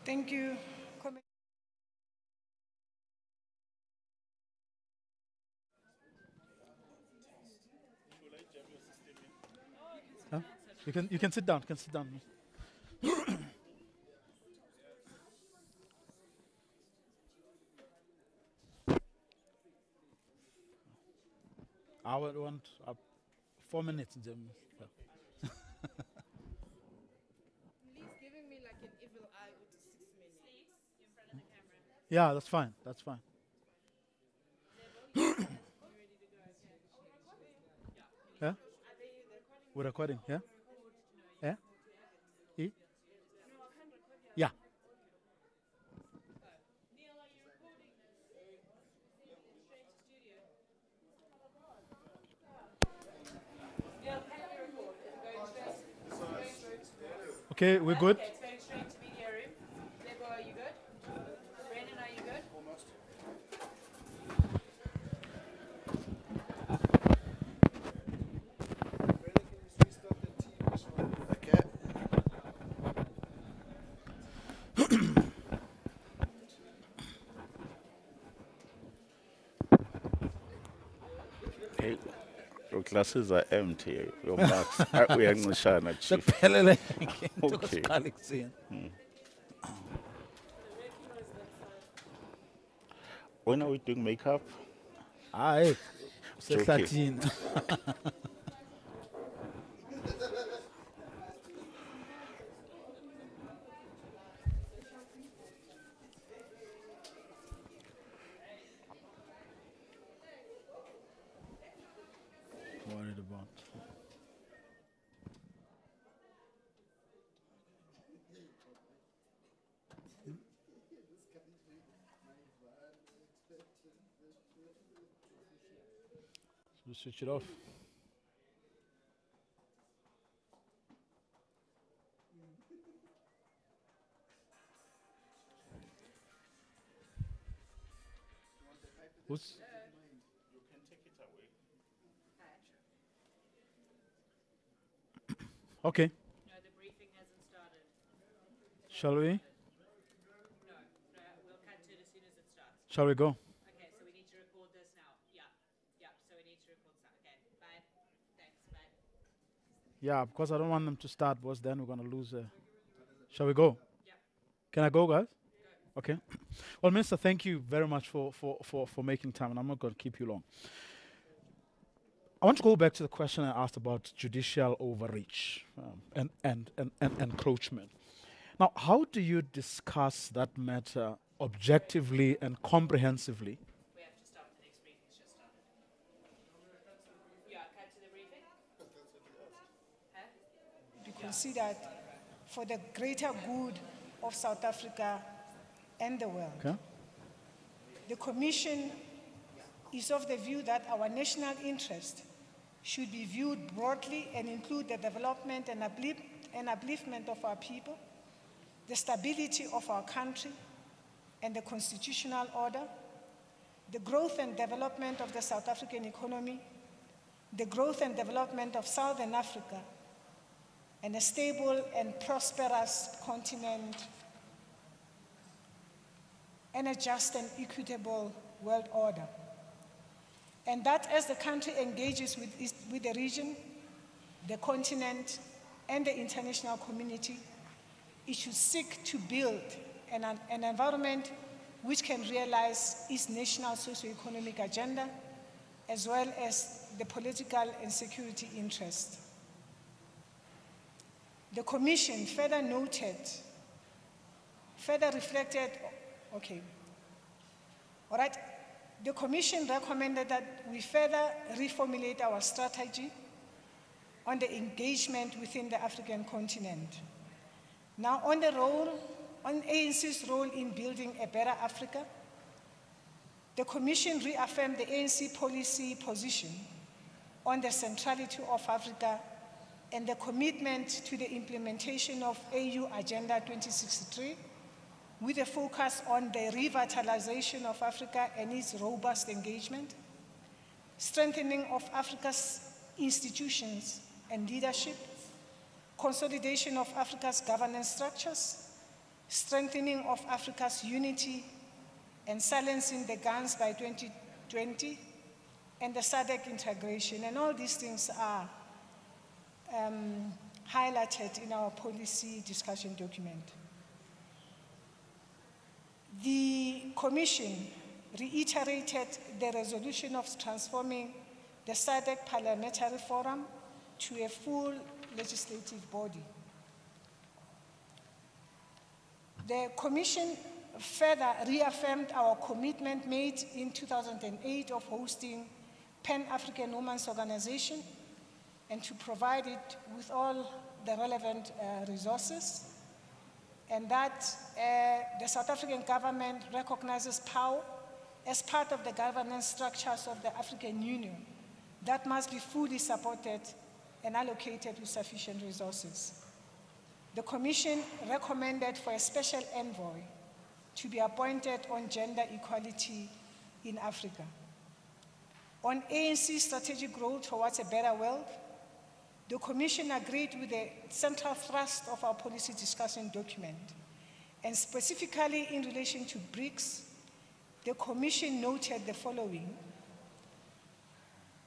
Thank you. Huh? You can sit down. You can sit down. I would want 4 minutes, Jim. Yeah. He's giving me like an evil eye with 6 minutes. In front of the camera. Yeah, that's fine. That's fine. Yeah? We're recording, yeah? Yeah? E? Yeah. Okay, we're good. Okay, it's going straight to media room. Lebo, are you good? Brandon, are you good? Almost. Okay. Your glasses are empty. Your marks are uyancushana, Chief. Sekuphelele. Okay. Kusiqala ekuseni. When are we doing makeup? Hayi. Joking. Sehlathini. Worried about. So switch it off. Who's? You can take it away. Okay. No, the briefing hasn't started. Shall we? No, we'll cut to it as soon as it starts. Shall we go? Okay, so we need to record this now. Yeah, so we need to record this. Okay, bye. Thanks, bye. Yeah, because I don't want them to start, because then we're going to lose. Shall we go? Yeah. Can I go, guys? Go. Okay. Well, Minister, thank you very much for making time, and I'm not going to keep you long. I want to go back to the question I asked about judicial overreach and encroachment. Now, how do you discuss that matter objectively and comprehensively? We have to stop. The next briefing's just started. Yeah, cut to the briefing. Be considered for the greater good of South Africa and the world. Okay. The Commission is of the view that our national interest should be viewed broadly and include the development and upliftment of our people, the stability of our country and the constitutional order, the growth and development of the South African economy, the growth and development of Southern Africa, and a stable and prosperous continent, and a just and equitable world order. And that as the country engages with the region, the continent, and the international community, it should seek to build an environment which can realize its national socio-economic agenda, as well as the political and security interest. The Commission further reflected, okay, all right. The Commission recommended that we further reformulate our strategy on the engagement within the African continent. Now, on ANC's role in building a better Africa, the Commission reaffirmed the ANC policy position on the centrality of Africa and the commitment to the implementation of AU Agenda 2063, with a focus on the revitalization of Africa and its robust engagement, strengthening of Africa's institutions and leadership, consolidation of Africa's governance structures, strengthening of Africa's unity and silencing the guns by 2020, and the SADC integration. And all these things are highlighted in our policy discussion document. The Commission reiterated the resolution of transforming the SADC Parliamentary Forum to a full legislative body. The Commission further reaffirmed our commitment made in 2008 of hosting Pan-African Women's Organization and to provide it with all the relevant resources, and that the South African government recognizes POW as part of the governance structures of the African Union that must be fully supported and allocated with sufficient resources. The Commission recommended for a special envoy to be appointed on gender equality in Africa. On ANC strategic role towards a better world, the Commission agreed with the central thrust of our policy discussion document, and specifically in relation to BRICS, the Commission noted the following.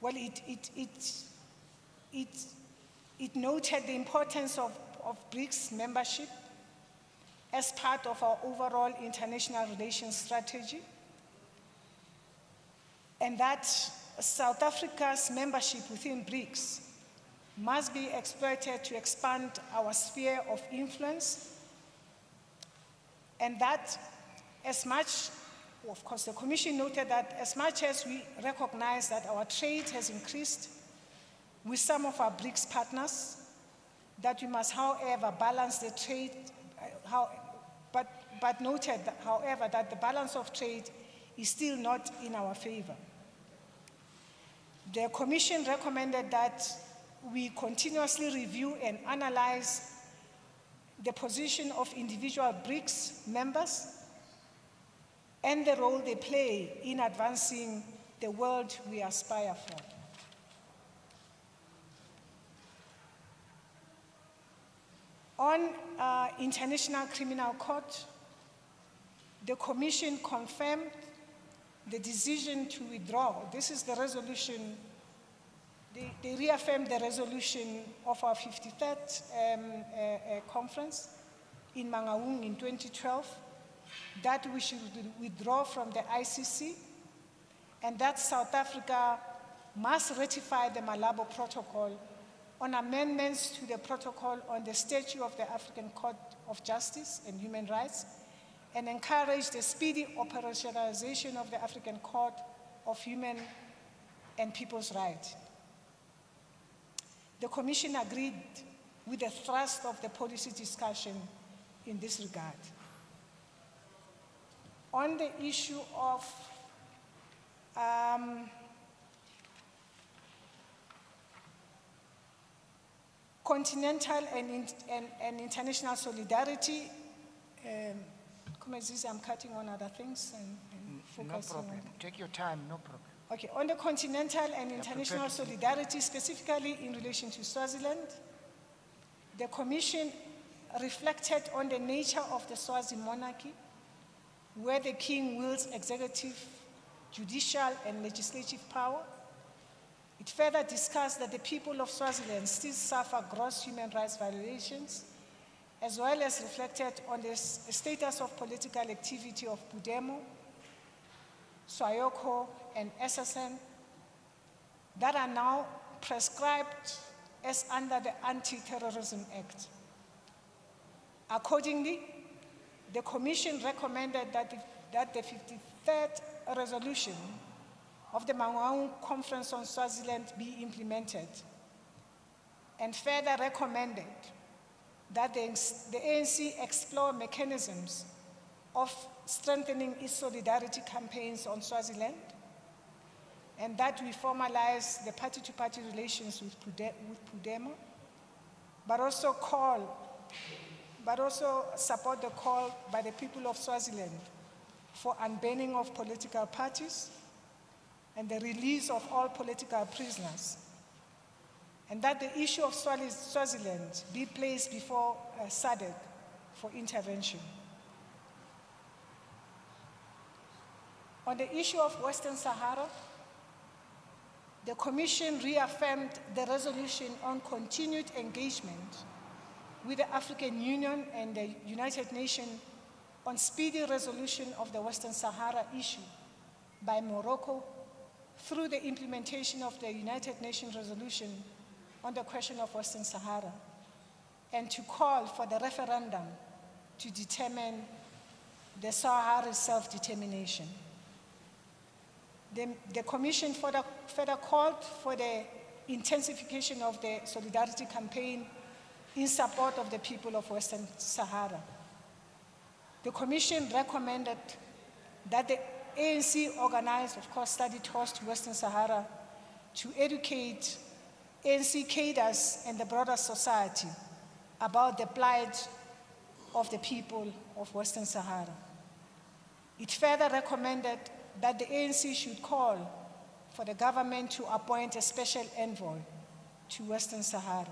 Well, it noted the importance of BRICS membership as part of our overall international relations strategy, and that South Africa's membership within BRICS must be exploited to expand our sphere of influence, and that as much, of course, the Commission noted that as much as we recognize that our trade has increased with some of our BRICS partners, that we must, however, balance the trade, but noted, that, however, that the balance of trade is still not in our favor. The Commission recommended that we continuously review and analyze the position of individual BRICS members and the role they play in advancing the world we aspire for. On International Criminal Court, the Commission confirmed the decision to withdraw. This is the resolution. They reaffirmed the resolution of our 53rd conference in Mangaung in 2012, that we should withdraw from the ICC, and that South Africa must ratify the Malabo Protocol on amendments to the protocol on the statute of the African Court of Justice and Human Rights, and encourage the speedy operationalization of the African Court of Human and People's Rights. The Commission agreed with the thrust of the policy discussion in this regard. On the issue of continental and international solidarity, I'm cutting on other things and focusing no problem. Take your time, no problem. Okay, on the continental and international solidarity, specifically in relation to Swaziland, the Commission reflected on the nature of the Swazi monarchy, where the king wields executive, judicial, and legislative power. It further discussed that the people of Swaziland still suffer gross human rights violations, as well as reflected on the status of political activity of Budemo, Swayoko, and SSN that are now prescribed as under the Anti-Terrorism Act. Accordingly, the Commission recommended that the 53rd resolution of the Mangaung Conference on Swaziland be implemented, and further recommended that the ANC explore mechanisms of strengthening its solidarity campaigns on Swaziland, and that we formalize the party-to-party relations with Budemo, but also support the call by the people of Swaziland for unbanning of political parties and the release of all political prisoners, and that the issue of Swaziland be placed before SADC for intervention. On the issue of Western Sahara, the Commission reaffirmed the resolution on continued engagement with the African Union and the United Nations on speedy resolution of the Western Sahara issue by Morocco through the implementation of the United Nations resolution on the question of Western Sahara, and to call for the referendum to determine the Sahara's self-determination. The Commission further called for the intensification of the solidarity campaign in support of the people of Western Sahara. The Commission recommended that the ANC organize, of course, study tours to Western Sahara to educate ANC cadres and the broader society about the plight of the people of Western Sahara. It further recommended that the ANC should call for the government to appoint a special envoy to Western Sahara.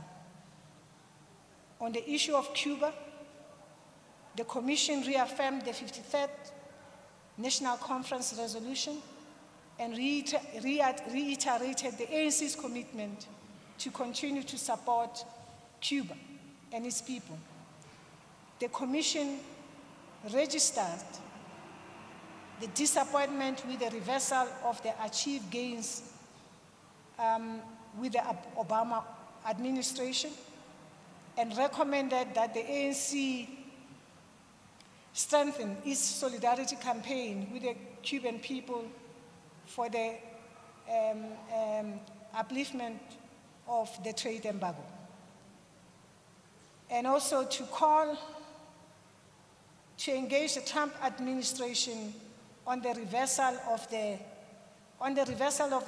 On the issue of Cuba, the Commission reaffirmed the 53rd National Conference resolution and reiterated the ANC's commitment to continue to support Cuba and its people. The Commission registered the disappointment with the reversal of the achieved gains with the Obama administration and recommended that the ANC strengthen its solidarity campaign with the Cuban people for the upliftment of the trade embargo. And also to call to engage the Trump administration on the reversal of the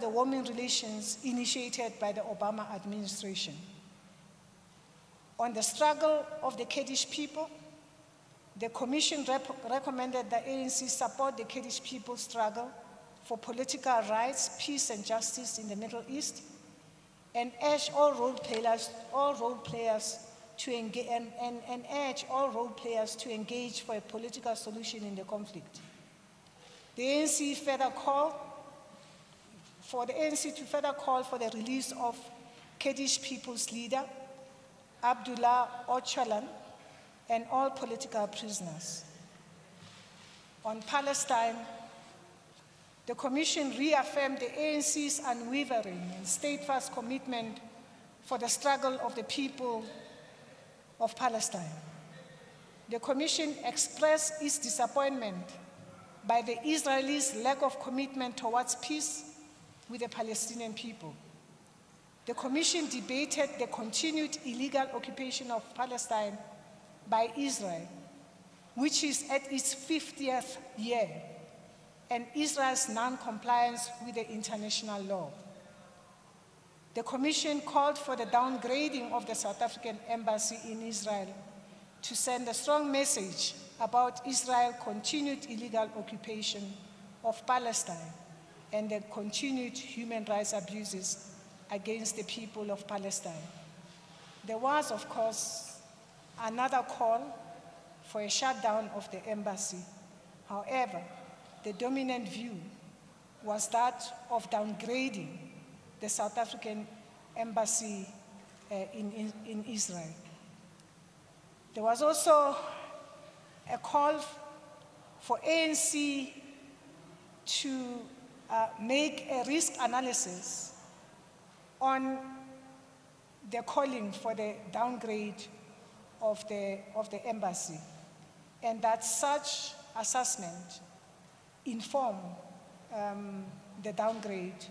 warming relations initiated by the Obama administration. On the struggle of the Kurdish people, the Commission recommended that ANC support the Kurdish people's struggle for political rights, peace, and justice in the Middle East, and urge all role players to engage for a political solution in the conflict. The ANC further call for the ANC to further call for the release of Kurdish people's leader, Abdullah Öcalan, and all political prisoners. On Palestine, the Commission reaffirmed the ANC's unwavering and steadfast commitment for the struggle of the people of Palestine. The Commission expressed its disappointment by the Israelis' lack of commitment towards peace with the Palestinian people. The Commission debated the continued illegal occupation of Palestine by Israel, which is at its 50th year, and Israel's non-compliance with the international law. The Commission called for the downgrading of the South African embassy in Israel to send a strong message about Israel's continued illegal occupation of Palestine and the continued human rights abuses against the people of Palestine. There was, of course, another call for a shutdown of the embassy. However, the dominant view was that of downgrading the South African embassy in Israel. There was also a call for ANC to make a risk analysis on the calling for the downgrade of the embassy, and that such assessment inform the downgrade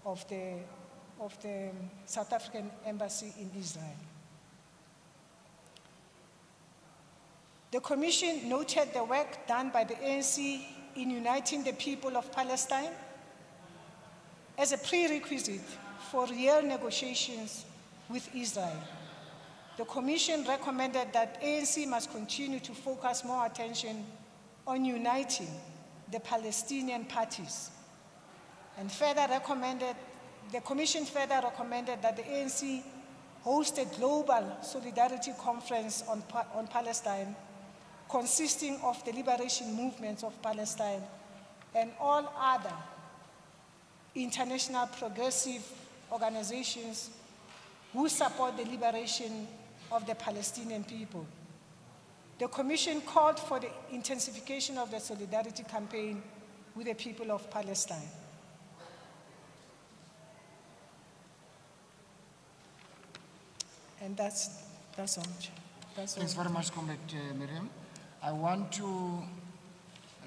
of the South African embassy in Israel. The Commission noted the work done by the ANC in uniting the people of Palestine as a prerequisite for real negotiations with Israel. The Commission recommended that ANC must continue to focus more attention on uniting the Palestinian parties, and the Commission further recommended that the ANC host a global solidarity conference on Palestine consisting of the liberation movements of Palestine and all other international progressive organizations who support the liberation of the Palestinian people. The Commission called for the intensification of the solidarity campaign with the people of Palestine. And that's all. Thanks very much, Comrade Miriam. I want to,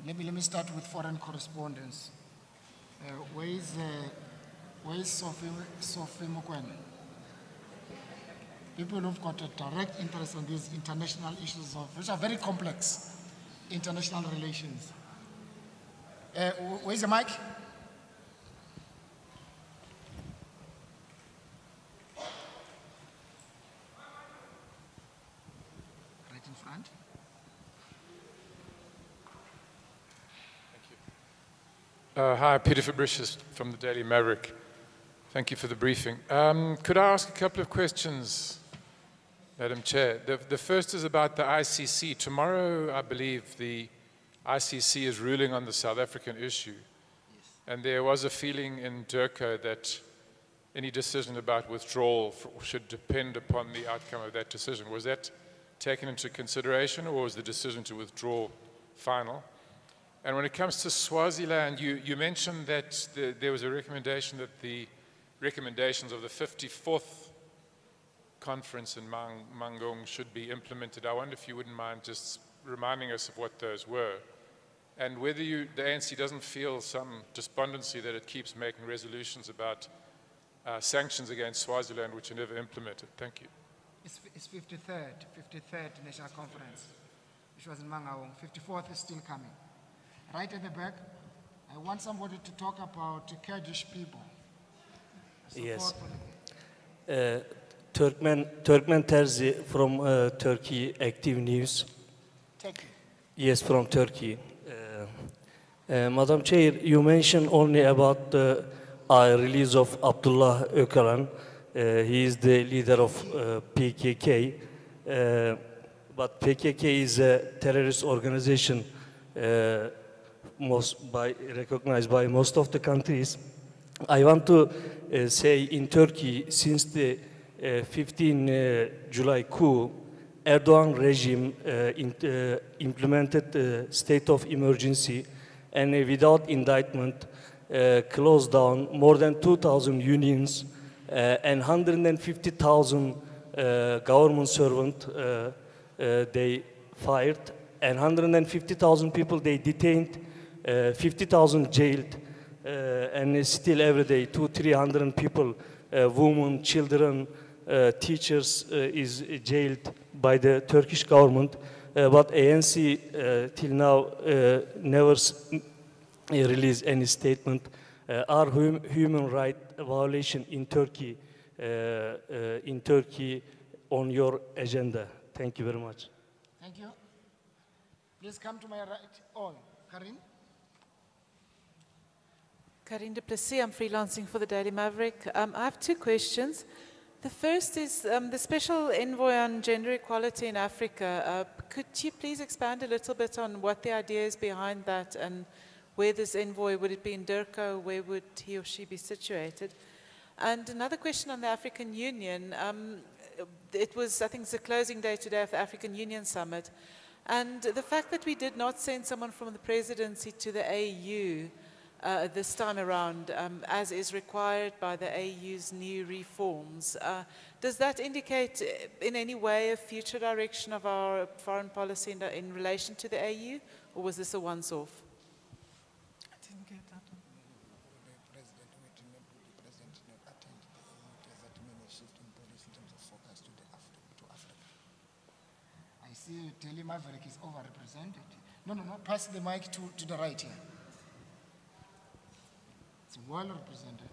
let me start with foreign correspondence. Where is Sophie Mokwen? People who've got a direct interest in these international issues, which are very complex, international relations. Where's the mic? Right in front. Hi, Peter Fabricius from the Daily Maverick. Thank you for the briefing. Could I ask a couple of questions, Madam Chair? The first is about the ICC. Tomorrow, I believe, the ICC is ruling on the South African issue. Yes. And there was a feeling in Durko that any decision about withdrawal should depend upon the outcome of that decision. Was that taken into consideration, or was the decision to withdraw final? And when it comes to Swaziland, you mentioned that there was a recommendation that the recommendations of the 54th conference in Mangaung should be implemented. I wonder if you wouldn't mind just reminding us of what those were, and whether the ANC doesn't feel some despondency that it keeps making resolutions about sanctions against Swaziland which are never implemented. Thank you. It's 53rd National Conference, which was in Mangaung. 54th is still coming. Right at the back, I want somebody to talk about Kurdish people. Yes. Turkmen Terzi from Turkey, Active News. Turkey. Yes, from Turkey. Madam Chair, you mentioned only about the release of Abdullah Öcalan. He is the leader of PKK. But PKK is a terrorist organization recognized by most of the countries. I want to say in Turkey, since the 15 July coup, Erdogan regime implemented the state of emergency and without indictment closed down more than 2,000 unions and 150,000 government servants they fired, and 150,000 people they detained, 50,000 jailed, and still every day 200-300 people, women, children, teachers is jailed by the Turkish government. But ANC till now never released any statement. Are human rights violation in Turkey on your agenda? Thank you very much. Thank you. Please come to my right. Oh, Karin. Karin de Plessis, I'm freelancing for the Daily Maverick. I have two questions. The first is the Special Envoy on Gender Equality in Africa. Could you please expand a little bit on what the idea is behind that, and where this envoy, would it be in Durko, where would he or she be situated? And another question on the African Union. It was, I think it's the closing day today of the African Union Summit. And the fact that we did not send someone from the presidency to the AU this time around, as is required by the AU's new reforms, does that indicate in any way a future direction of our foreign policy in relation to the AU, or was this a once-off? I didn't get that. I see Daily Maverick is overrepresented. No, pass the mic to the right here. It's well represented.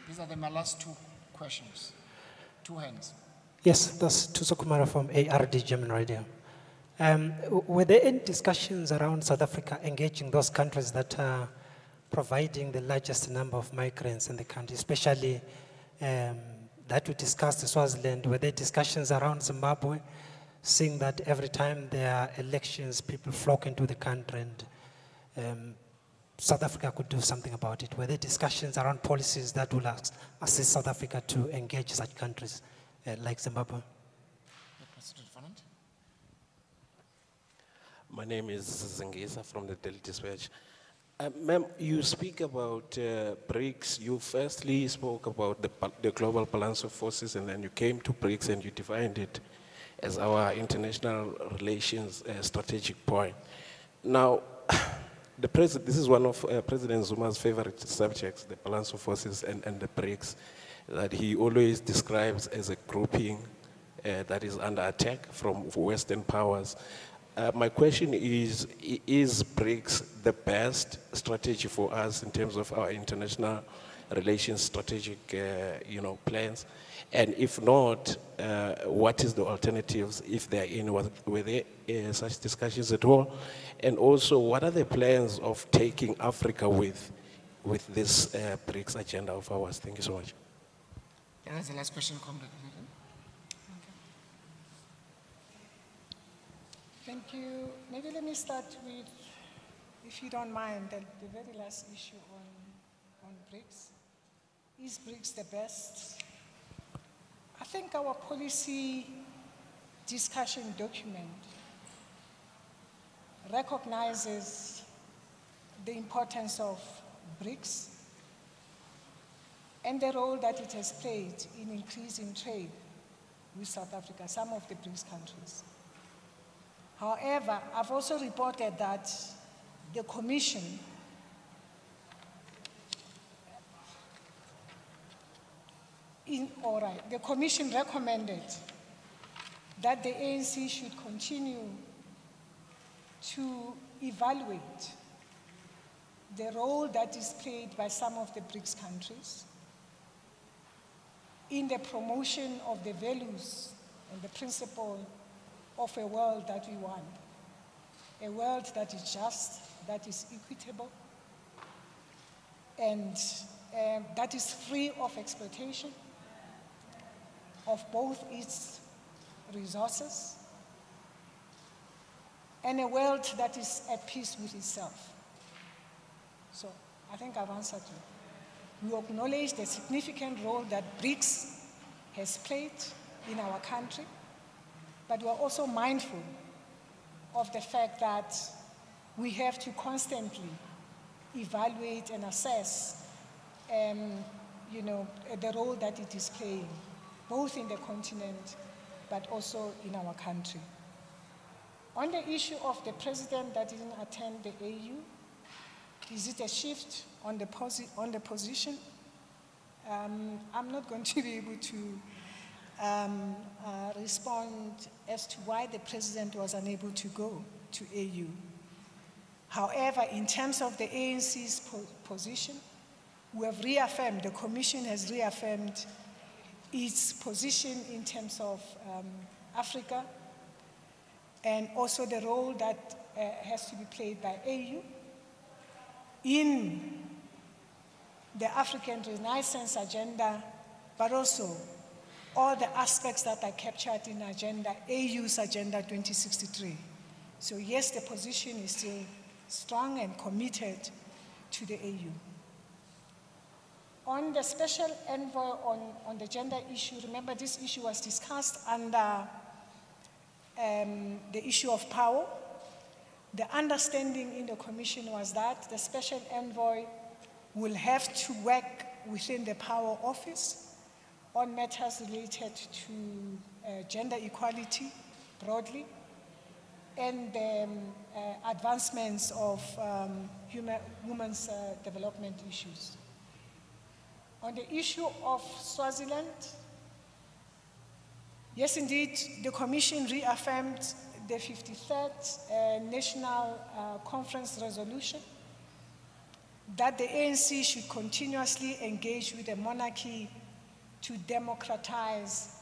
These are my last two questions. Two hands. Yes, that's Tuso Kumara from ARD German Radio. Were there any discussions around South Africa engaging those countries that are providing the largest number of migrants in the country, especially that we discussed in Swaziland? Were there discussions around Zimbabwe seeing that every time there are elections, people flock into the country, and South Africa could do something about it? Were there discussions around policies that will assist South Africa to engage such countries like Zimbabwe? My name is Zengisa from the Daily Dispatch. Ma'am, you speak about BRICS. You firstly spoke about the global balance of forces, and then you came to BRICS and you defined it as our international relations strategic point. Now, this is one of President Zuma's favorite subjects, the balance of forces and the BRICS, that he always describes as a grouping that is under attack from Western powers. My question is BRICS the best strategy for us in terms of our international relations strategic plans? And if not, what is the alternatives if there are any? Were there such discussions at all? And also, what are the plans of taking Africa with this BRICS agenda of ours? Thank you so much. That's the last question, Comrade. Thank you. Maybe let me start with, if you don't mind, the very last issue on BRICS. Is BRICS the best? I think our policy discussion document recognizes the importance of BRICS and the role that it has played in increasing trade with South Africa, some of the BRICS countries. However, I've also reported that the Commission the Commission recommended that the ANC should continue to evaluate the role that is played by some of the BRICS countries in the promotion of the values and the principle of a world that we want. A world that is just, that is equitable, and that is free of exploitation of both its resources, and a world that is at peace with itself. So I think I've answered you. We acknowledge the significant role that BRICS has played in our country, but we're also mindful of the fact that we have to constantly evaluate and assess the role that it is playing, both in the continent, but also in our country. On the issue of the president that didn't attend the AU, is it a shift on the position? I'm not going to be able to respond as to why the president was unable to go to AU. However, in terms of the ANC's position, we have reaffirmed, the Commission has reaffirmed its position in terms of Africa, and also the role that has to be played by AU in the African Renaissance agenda, but also all the aspects that are captured in AU's Agenda 2063. So yes, the position is still strong and committed to the AU. On the special envoy on the gender issue, remember this issue was discussed under the issue of power. The understanding in the Commission was that the special envoy will have to work within the power office on matters related to gender equality broadly, and the advancements of women's development issues. On the issue of Swaziland, yes, indeed, the Commission reaffirmed the 53rd National Conference resolution that the ANC should continuously engage with the monarchy to democratize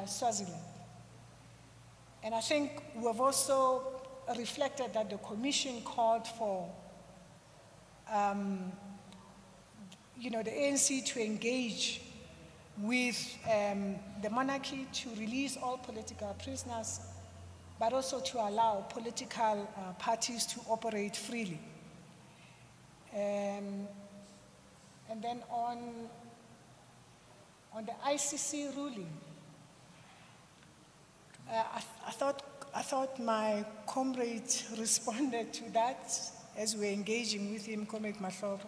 Swaziland. And I think we have also reflected that the Commission called for the ANC to engage with the monarchy to release all political prisoners, but also to allow political parties to operate freely. And then on the ICC ruling, I thought my comrade responded to that as we're engaging with him, Comrade Mahlobo,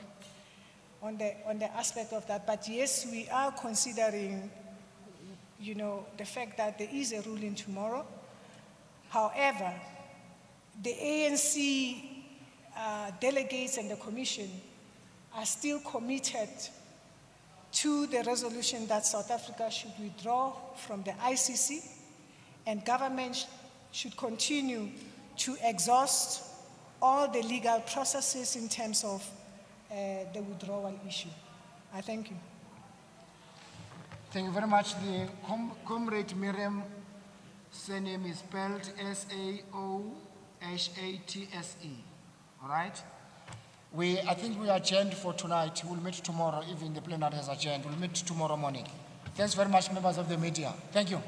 on the aspect of that. But yes, we are considering, the fact that there is a ruling tomorrow. However, the ANC delegates and the commission are still committed to the resolution that South Africa should withdraw from the ICC, and government should continue to exhaust all the legal processes in terms of the withdrawal issue. I thank you. Thank you very much. The Comrade Miriam surname is spelled S-A-O-H-A-T-S-E. All right? I think we are adjourned for tonight. We'll meet tomorrow, even the plenary has adjourned. We'll meet tomorrow morning. Thanks very much, members of the media. Thank you.